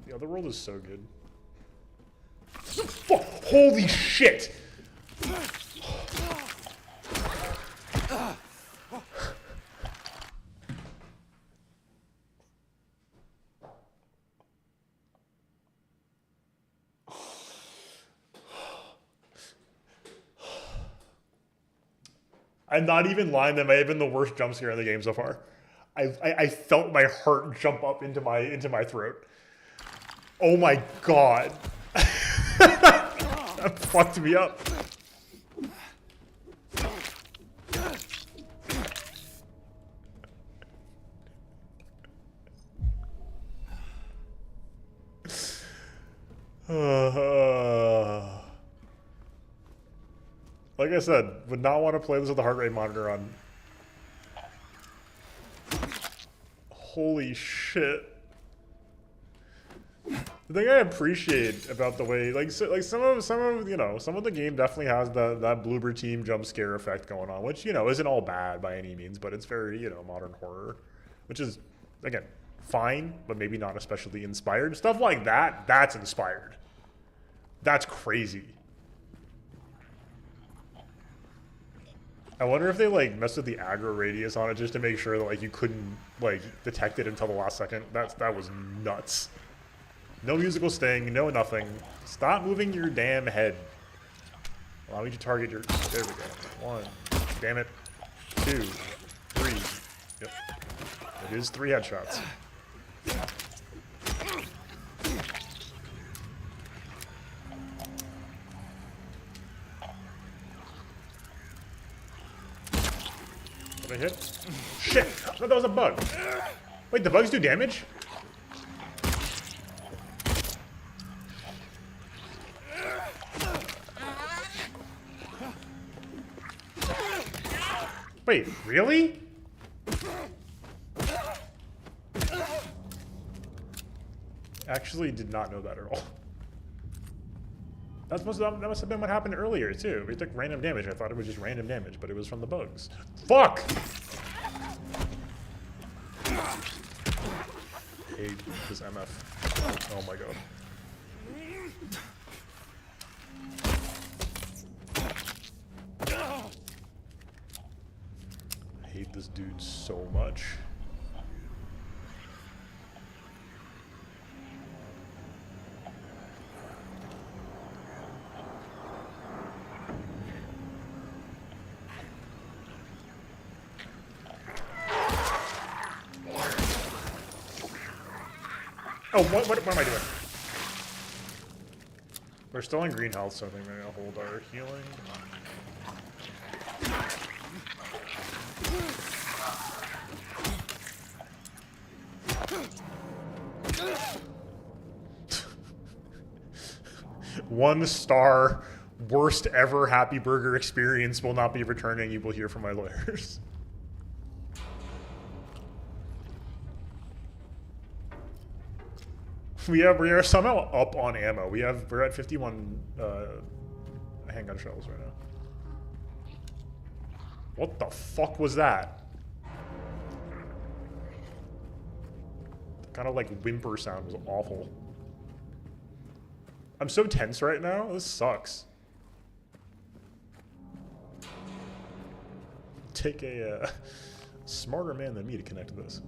The other world is so good. Oh, holy shit! I'm not even lying, that may have been the worst jump scare in the game so far. I felt my heart jump up into my throat. Oh my god. That fucked me up. Like I said, would not want to play this with the heart rate monitor on. Holy shit. The thing I appreciate about the way, some of the game definitely has that Bloober Team jump scare effect going on, which, isn't all bad by any means, but it's very, modern horror, which is, again, fine, but maybe not especially inspired. Stuff like that, that's inspired. That's crazy. I wonder if they messed with the aggro radius on it just to make sure that you couldn't detect it until the last second. That was nuts. No musical sting, no nothing. Stop moving your damn head. Allow me to target your. There we go. 1. Damn it. 2. 3. Yep. It is 3 headshots. Did I hit? Shit! I thought that was a bug. Wait, the bugs do damage? Wait, really? Actually did not know that at all. That must have been what happened earlier, too. We took random damage. I thought it was just random damage, but it was from the bugs. Fuck! I hate this MF. Oh my god. I hate this dude so much. Oh, what am I doing? We're still in green health, so I think we're gonna hold our healing. One star, worst ever Happy Burger experience will not be returning. You will hear from my lawyers. We are somehow up on ammo. We're at 51 handgun shells right now. What the fuck was that? The kind of like whimper sound was awful. I'm so tense right now. This sucks. Take a smarter man than me to connect to this.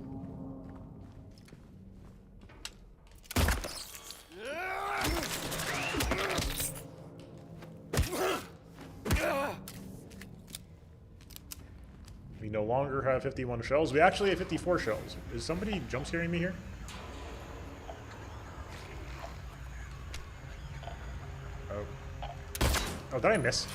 We no longer have 51 shells. We actually have 54 shells. Is somebody jump scaring me here? Oh. Oh, did I miss?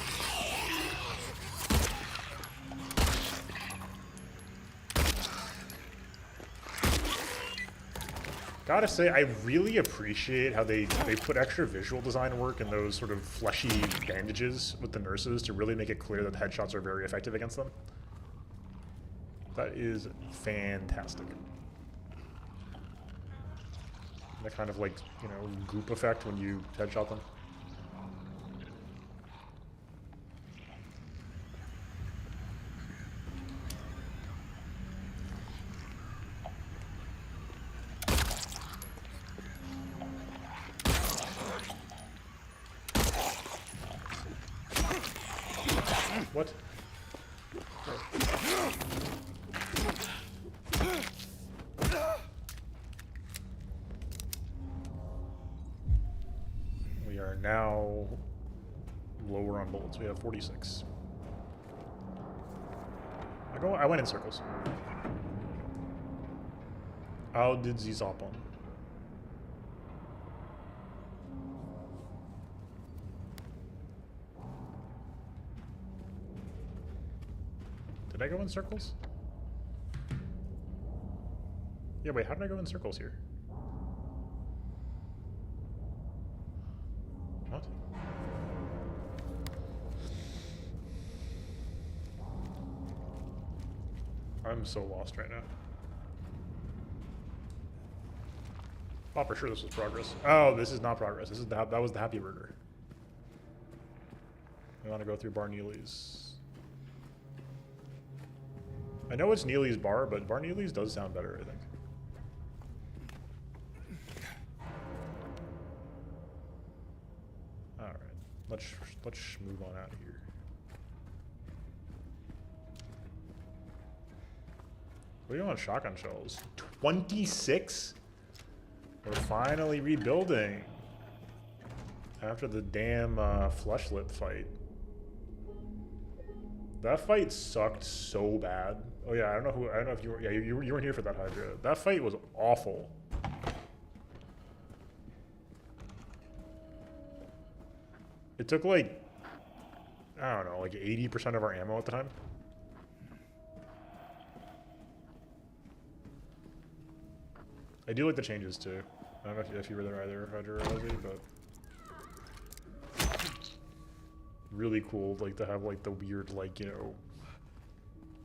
Gotta say, I really appreciate how they put extra visual design work in those sort of fleshy bandages with the nurses to really make it clear that the headshots are very effective against them. That is fantastic. The kind of like, you know, goop effect when you headshot them. What? We are now lower on bullets. We have 46. I went in circles. How did sie zappern? Did I go in circles? Yeah, wait, how did I go in circles here? What? I'm so lost right now. Oh, for sure this was progress. Oh, this is not progress. This is that was the Happy Burger. I want to go through Bar Neely's. I know it's Neely's bar, but Bar Neely's does sound better, I think. Alright. Let's move on out of here. What do you want shotgun shells? 26? We're finally rebuilding. After the damn flesh lip fight. That fight sucked so bad. Oh yeah, I don't know if you were, yeah, you weren't here for that, Hydra. That fight was awful. It took like, I don't know, like 80% of our ammo at the time. I do like the changes too. I don't know if you were there either, Hydra or Leslie, but really cool, like to have like the weird, like, you know,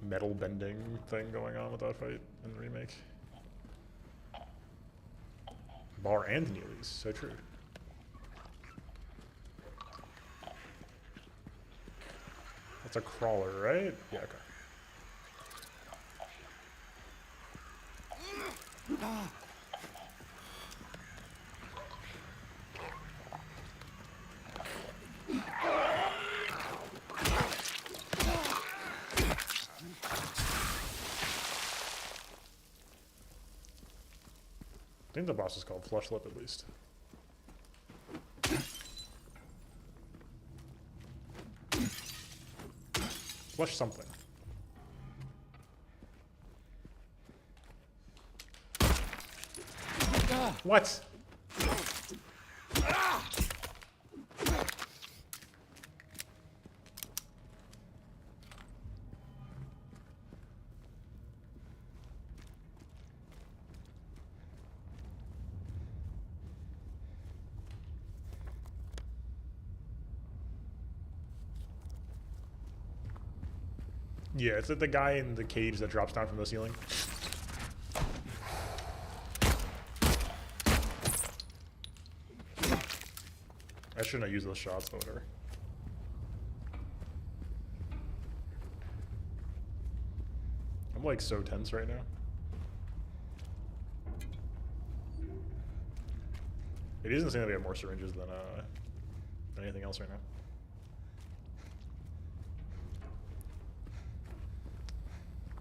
metal bending thing going on with that fight in the remake. Bar and Neely's, so true. That's a crawler, right? Yeah, okay. I think the boss is called Flush Lip at least. Flush something. What? Yeah, it's like the guy in the cage that drops down from the ceiling. I shouldn't have used those shots, but whatever. I'm like so tense right now. It doesn't seem like we have more syringes than anything else right now.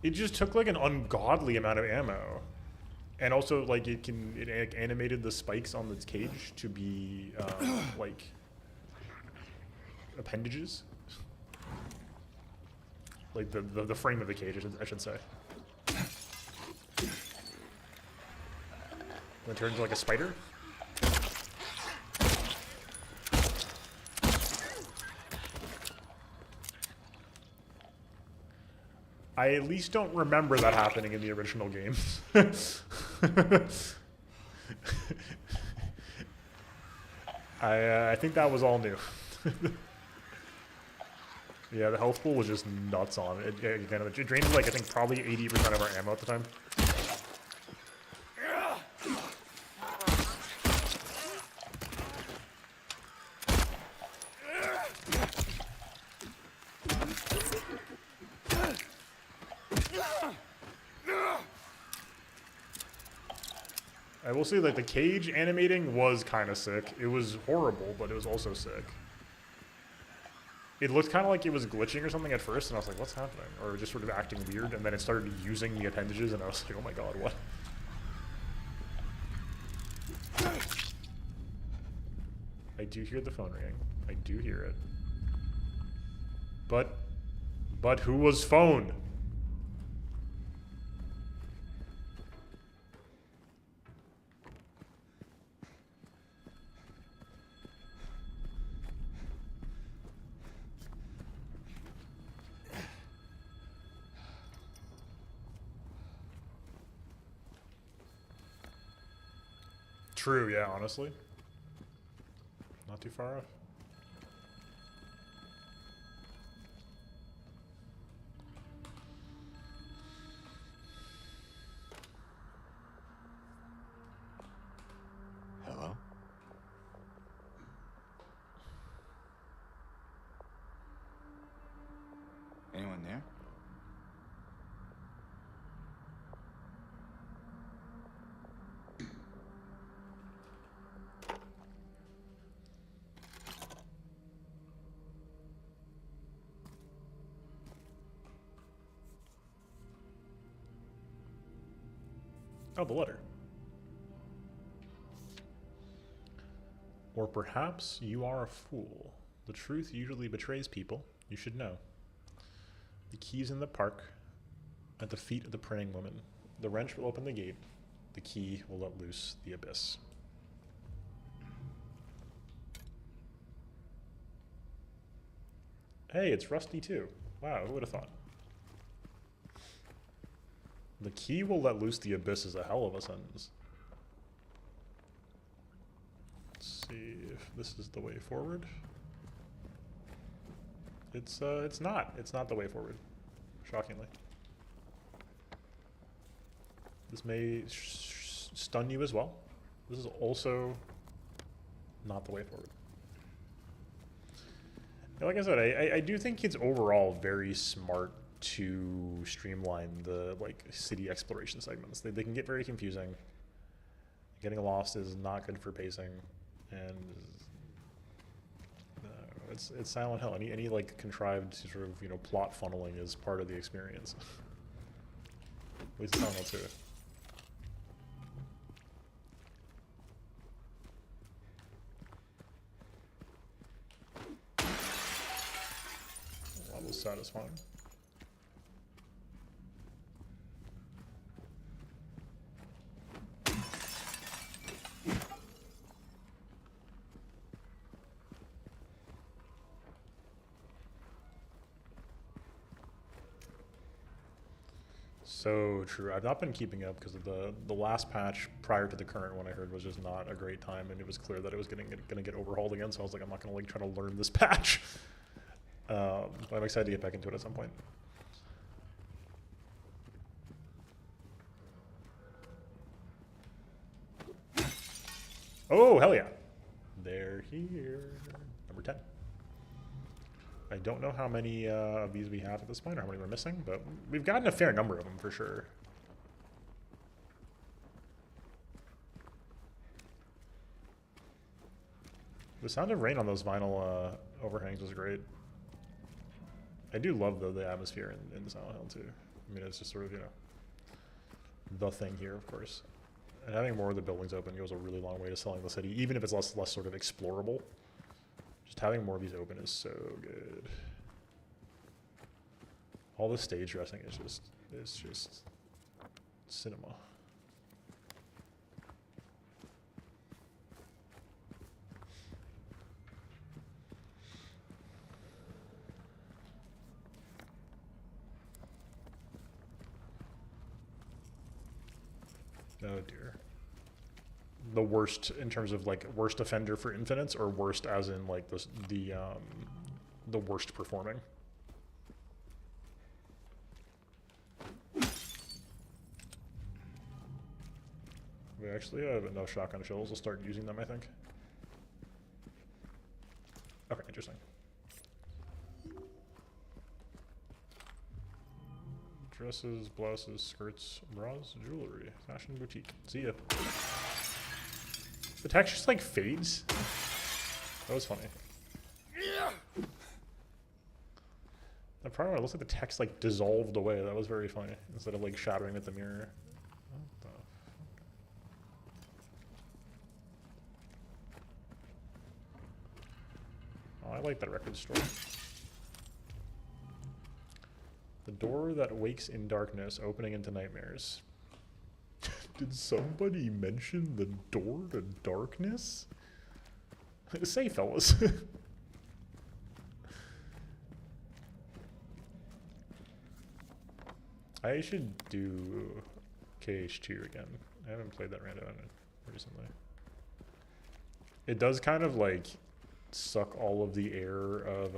It just took like an ungodly amount of ammo. And also like it animated the spikes on its cage to be like appendages. Like the frame of the cage, I should say. Then it turns into like a spider. I at least don't remember that happening in the original games. I think that was all new. Yeah, the health pool was just nuts on it. It drained like I think probably 80% of our ammo at the time. I will say like the cage animating was kind of sick. It was horrible, but it was also sick. It looked kind of like it was glitching or something at first, and I was like, what's happening? Or just sort of acting weird, and then it started using the appendages, and I was like, oh my god, what? I do hear the phone ringing. I do hear it. But who was phone? True, yeah, honestly. Not too far off. Hello? Anyone there? Oh, the letter. Or perhaps you are a fool. The truth usually betrays people. You should know. The key's in the park, at the feet of the praying woman. The wrench will open the gate. The key will let loose the abyss. Hey, it's Rusty too. Wow, who would have thought? The key will let loose the abyss is a hell of a sentence. Let's see if this is the way forward. It's not. It's not the way forward. Shockingly. This may stun you as well. This is also not the way forward. Yeah, like I said, I do think it's overall very smart to streamline the like city exploration segments. They can get very confusing. Getting lost is not good for pacing, and it's Silent Hill. Any like contrived sort of plot funneling is part of the experience. At least Silent Hill 2. That was satisfying. So true. I've not been keeping up because of the last patch prior to the current one I heard was just not a great time, and it was clear that it was going to get overhauled again. So I was like, I'm not going to like try to learn this patch. But I'm excited to get back into it at some point. Oh hell yeah! They're here. Number 10. I don't know how many of these we have at this point, or how many we're missing, but we've gotten a fair number of them for sure. The sound of rain on those vinyl overhangs was great. I do love the atmosphere in Silent Hill too. I mean, it's just sort of, the thing here, of course. And having more of the buildings open goes a really long way to selling the city, even if it's less sort of explorable. Just having more of these open is so good. All the stage dressing is just cinema. Oh dear. The worst in terms of like worst offender for infinites, or worst as in like the worst performing. We actually have enough shotgun shells. We'll start using them, I think. Okay, interesting. Dresses, blouses, skirts, bras, jewelry, fashion boutique. See ya. The text just like fades. That was funny. The part where it looks like the text like dissolved away. That was very funny. Instead of like shadowing at the mirror. What the fuck? Oh, I like that record store. The door that wakes in darkness, opening into nightmares. Did somebody mention the door to darkness? Say, fellas. I should do KH2 again. I haven't played that random recently. It does kind of like suck all of the air of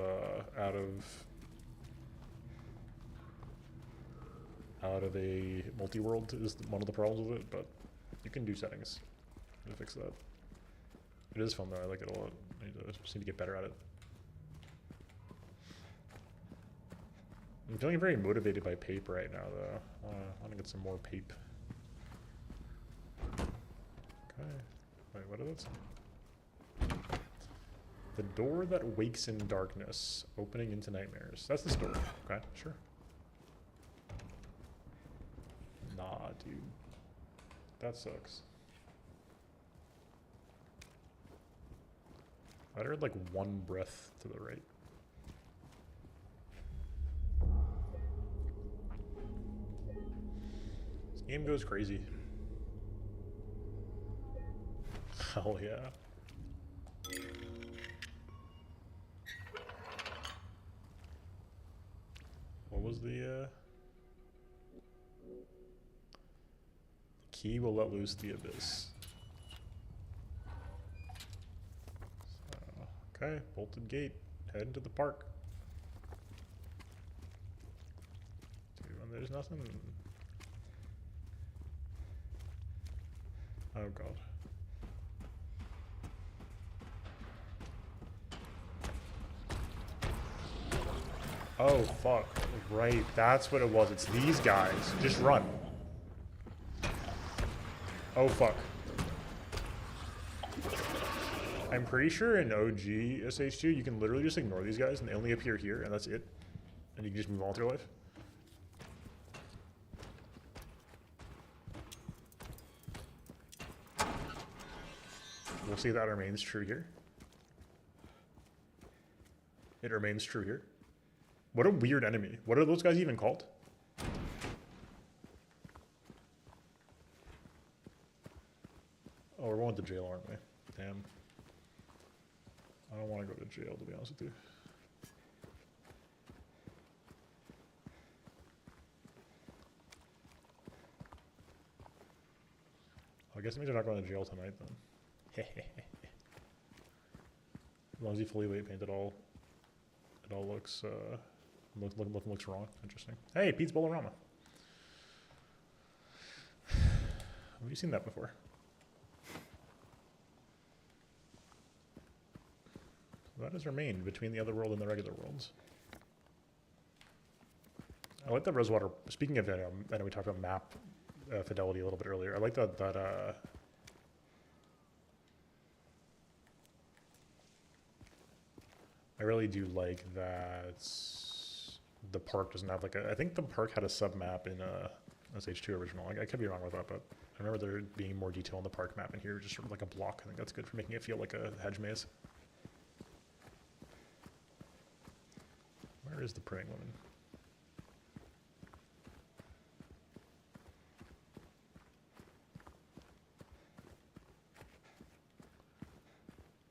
out of a multi-world is one of the problems with it, but you can do settings to fix that. It is fun though, I like it a lot. I just need to get better at it. I'm feeling very motivated by Pape right now though. I want to get some more Pape. Okay. Wait, what is it? The door that wakes in darkness, opening into nightmares. That's this door. Okay, sure. Nah, dude. That sucks. I heard like one breath to the right. This game goes crazy. Hell yeah. What was the key will let loose the abyss. So, okay, bolted gate. Head into the park. Dude, when there's nothing. Oh god. Oh, fuck. Right, that's what it was. It's these guys. Just run. Oh, fuck. I'm pretty sure in OG SH2, you can literally just ignore these guys and they only appear here, and that's it. And you can just move on with your life. We'll see that remains true here. It remains true here. What a weird enemy. What are those guys even called? Oh, we're going to jail, aren't we? Damn. I don't want to go to jail, to be honest with you. I guess it means you're not going to jail tonight, then. As long as you fully weight paint it all looks looks wrong. Interesting. Hey, Pete's Bolorama. Have you seen that before? That has remained between the other world and the regular worlds. I like that Rosewater. Speaking of, I know we talked about map fidelity a little bit earlier. I like that I really do like that the park doesn't have like a. I think the park had a sub map in SH2 original. I could be wrong with that, but I remember there being more detail in the park map in here, just sort of like a block. I think that's good for making it feel like a hedge maze. Where is the praying woman?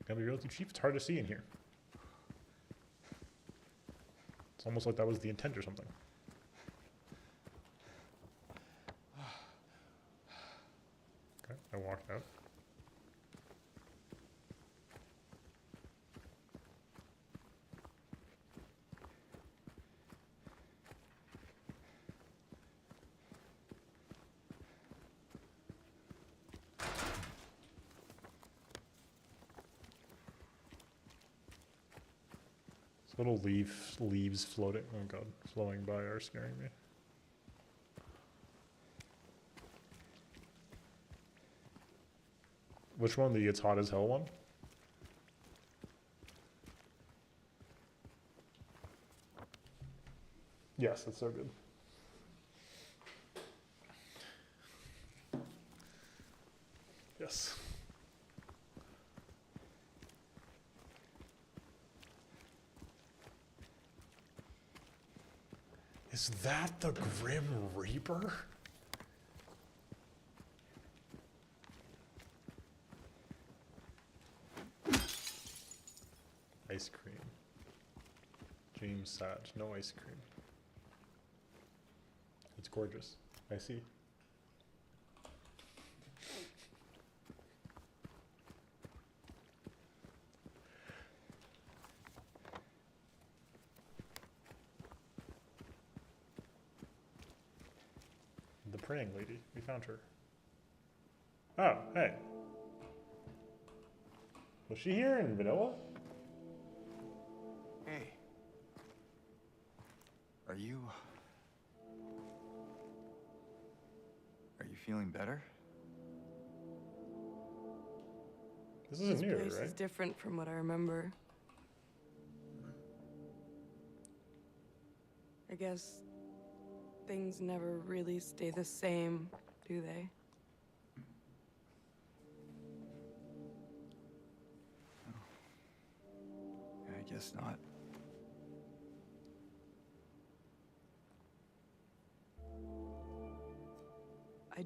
Gotta be real with you, Chief. It's hard to see in here. It's almost like that was the intent or something. Okay, I walked out. Little leaves floating. Oh god, flowing by are scaring me. Which one? The It's Hot as Hell one? Yes, that's so good. Yes. Is that the Grim Reaper? Ice cream. James sad. No ice cream. It's gorgeous. I see. The praying lady. We found her. Oh, hey. Was she here in vanilla? Hey. Are you feeling better? This isn't new, This place right? is different from what I remember. I guess things never really stay the same, do they? I guess not. I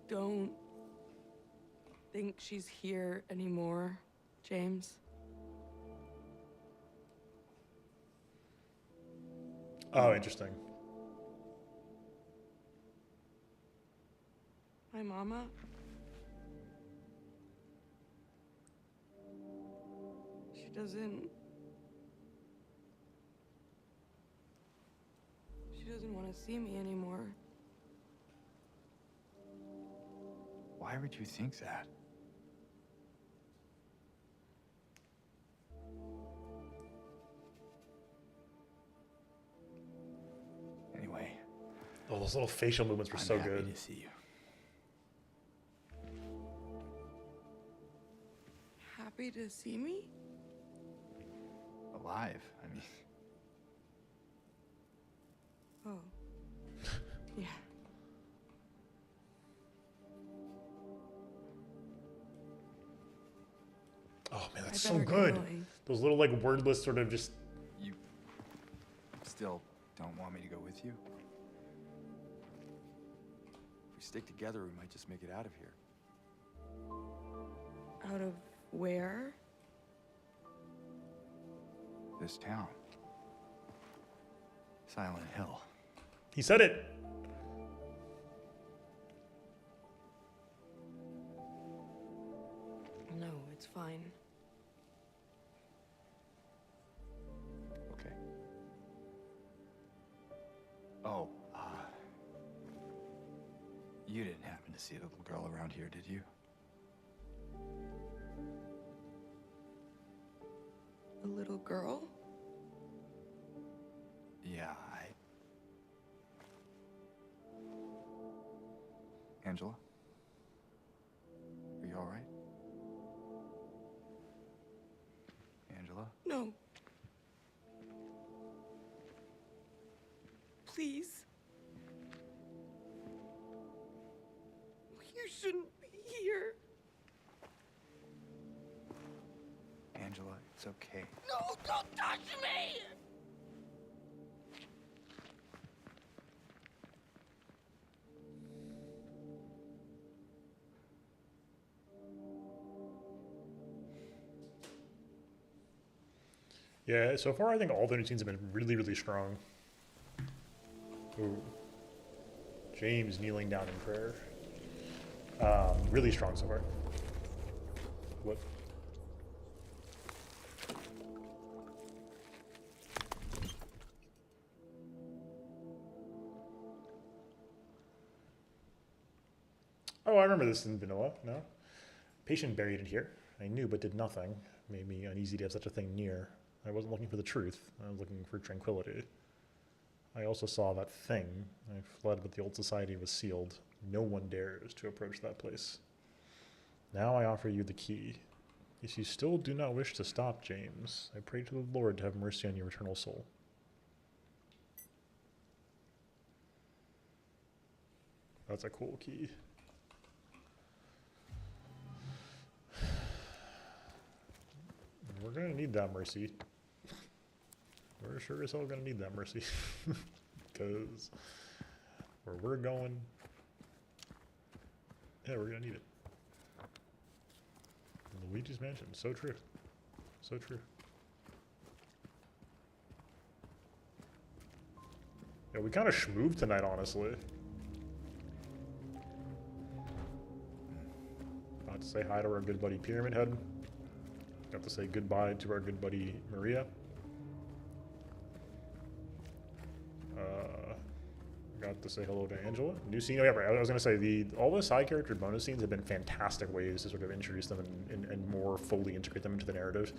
don't think she's here anymore, James. Oh, interesting. My mama? She doesn't want to see me anymore. Why would you think that? those little facial movements were so happy good. to see you. Happy to see me? Alive. I mean, Oh. Yeah. Oh man, that's I so better get good. going. Those little like wordless sort of just. you still don't want me to go with you? If we stick together, we might just make it out of here. Out of where? This town. Silent Hill. He said it. No, it's fine. Okay. Oh, you didn't happen to see a little girl around here, did you? A little girl? Yeah, Angela? Are you all right? Angela? No. Please. You shouldn't be here. Angela, it's okay. No, don't touch me! Yeah, so far I think all the new scenes have been really, really strong. Ooh. James kneeling down in prayer. Really strong so far. What? Oh, I remember this in vanilla, no? Patient buried in here. I knew but did nothing. Made me uneasy to have such a thing near. I wasn't looking for the truth. I was looking for tranquility. I also saw that thing. I fled, but the old society was sealed. No one dares to approach that place. Now I offer you the key. If you still do not wish to stop, James, I pray to the Lord to have mercy on your eternal soul. That's a cool key. We're gonna need that mercy. We're sure as hell gonna need that mercy. Because where we're going, yeah, we're gonna need it. Luigi's Mansion, so true. So true. Yeah, we kind of schmooved tonight, honestly. Got to say hi to our good buddy Pyramid Head. Got to say goodbye to our good buddy Maria. Got to say hello to Angela. New scene. Oh yeah, right. I was gonna say all the side character bonus scenes have been fantastic ways to sort of introduce them and more fully integrate them into the narrative.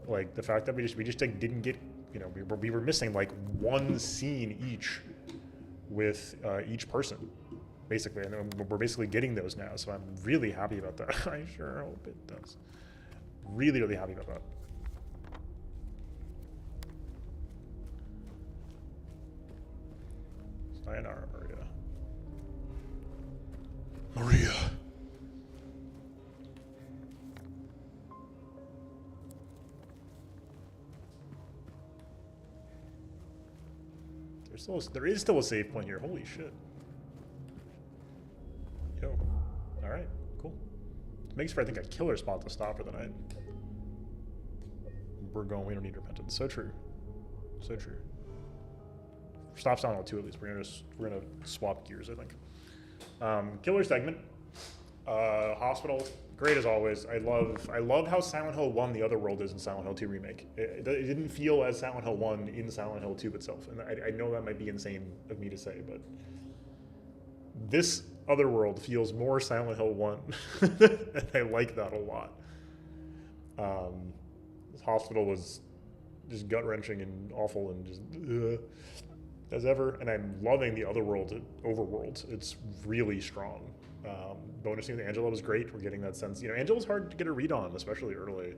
Like the fact that we just like, didn't get, you know, we were missing like one scene each with each person, basically, and we're basically getting those now. So I'm really happy about that. I sure hope it does. Really, really happy about that. Sayonara, Maria. Maria. There is still a save point here. Holy shit. Yo. All right. Cool. Makes for, I think, a killer spot to stop for the night. We're going. We don't need repentance. So true. So true. Stop Silent Hill 2 at least. We're gonna swap gears, I think. Killer segment. Hospital. Great as always. I love how Silent Hill 1 The Other World is in Silent Hill 2 Remake. It didn't feel as Silent Hill 1 in Silent Hill 2 itself. And I know that might be insane of me to say, but this Other World feels more Silent Hill 1. And I like that a lot. This hospital was just gut-wrenching and awful and just as ever, and I'm loving the other world, Overworld. It's really strong. Bonusing with Angela was great. We're getting that sense. You know, Angela's hard to get a read on, especially early,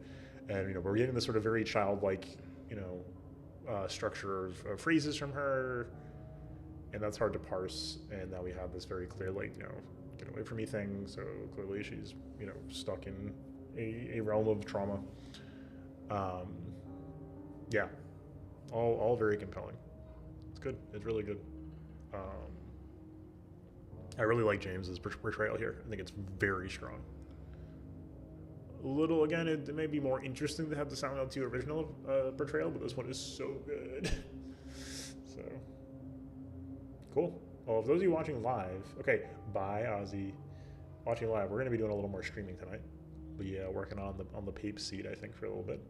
and you know we're getting this sort of very childlike, you know, structure of phrases from her, and that's hard to parse. And now we have this very clear, like, you know, get away from me thing. So clearly she's, you know, stuck in a realm of trauma. Yeah, all very compelling. It's good. It's really good. I really like James's portrayal here. I think it's very strong. A little, again, it may be more interesting to have the Silent Hill 2 original portrayal, but this one is so good. So, cool. Well, for those of you watching live, okay, bye, Ozzy. Watching live, we're going to be doing a little more streaming tonight. Working on the Pape seat, I think, for a little bit.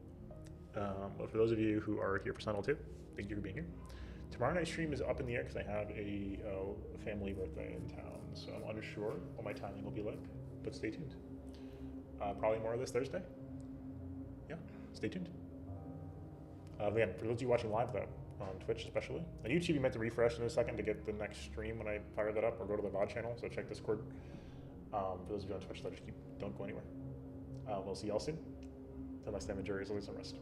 But for those of you who are here for Silent Hill 2, thank you for being here. Tomorrow night's stream is up in the air because I have a family birthday in town, so I'm unsure what my timing will be like, but stay tuned. Probably more of this Thursday. Yeah, stay tuned. Again, for those of you watching live, though, on Twitch especially, on YouTube you meant to refresh in a second to get the next stream when I fire that up, or go to the VOD channel, so check Discord. For those of you on Twitch, though, just don't go anywhere. We'll see y'all soon. Until next time, enjoy your sleep and rest.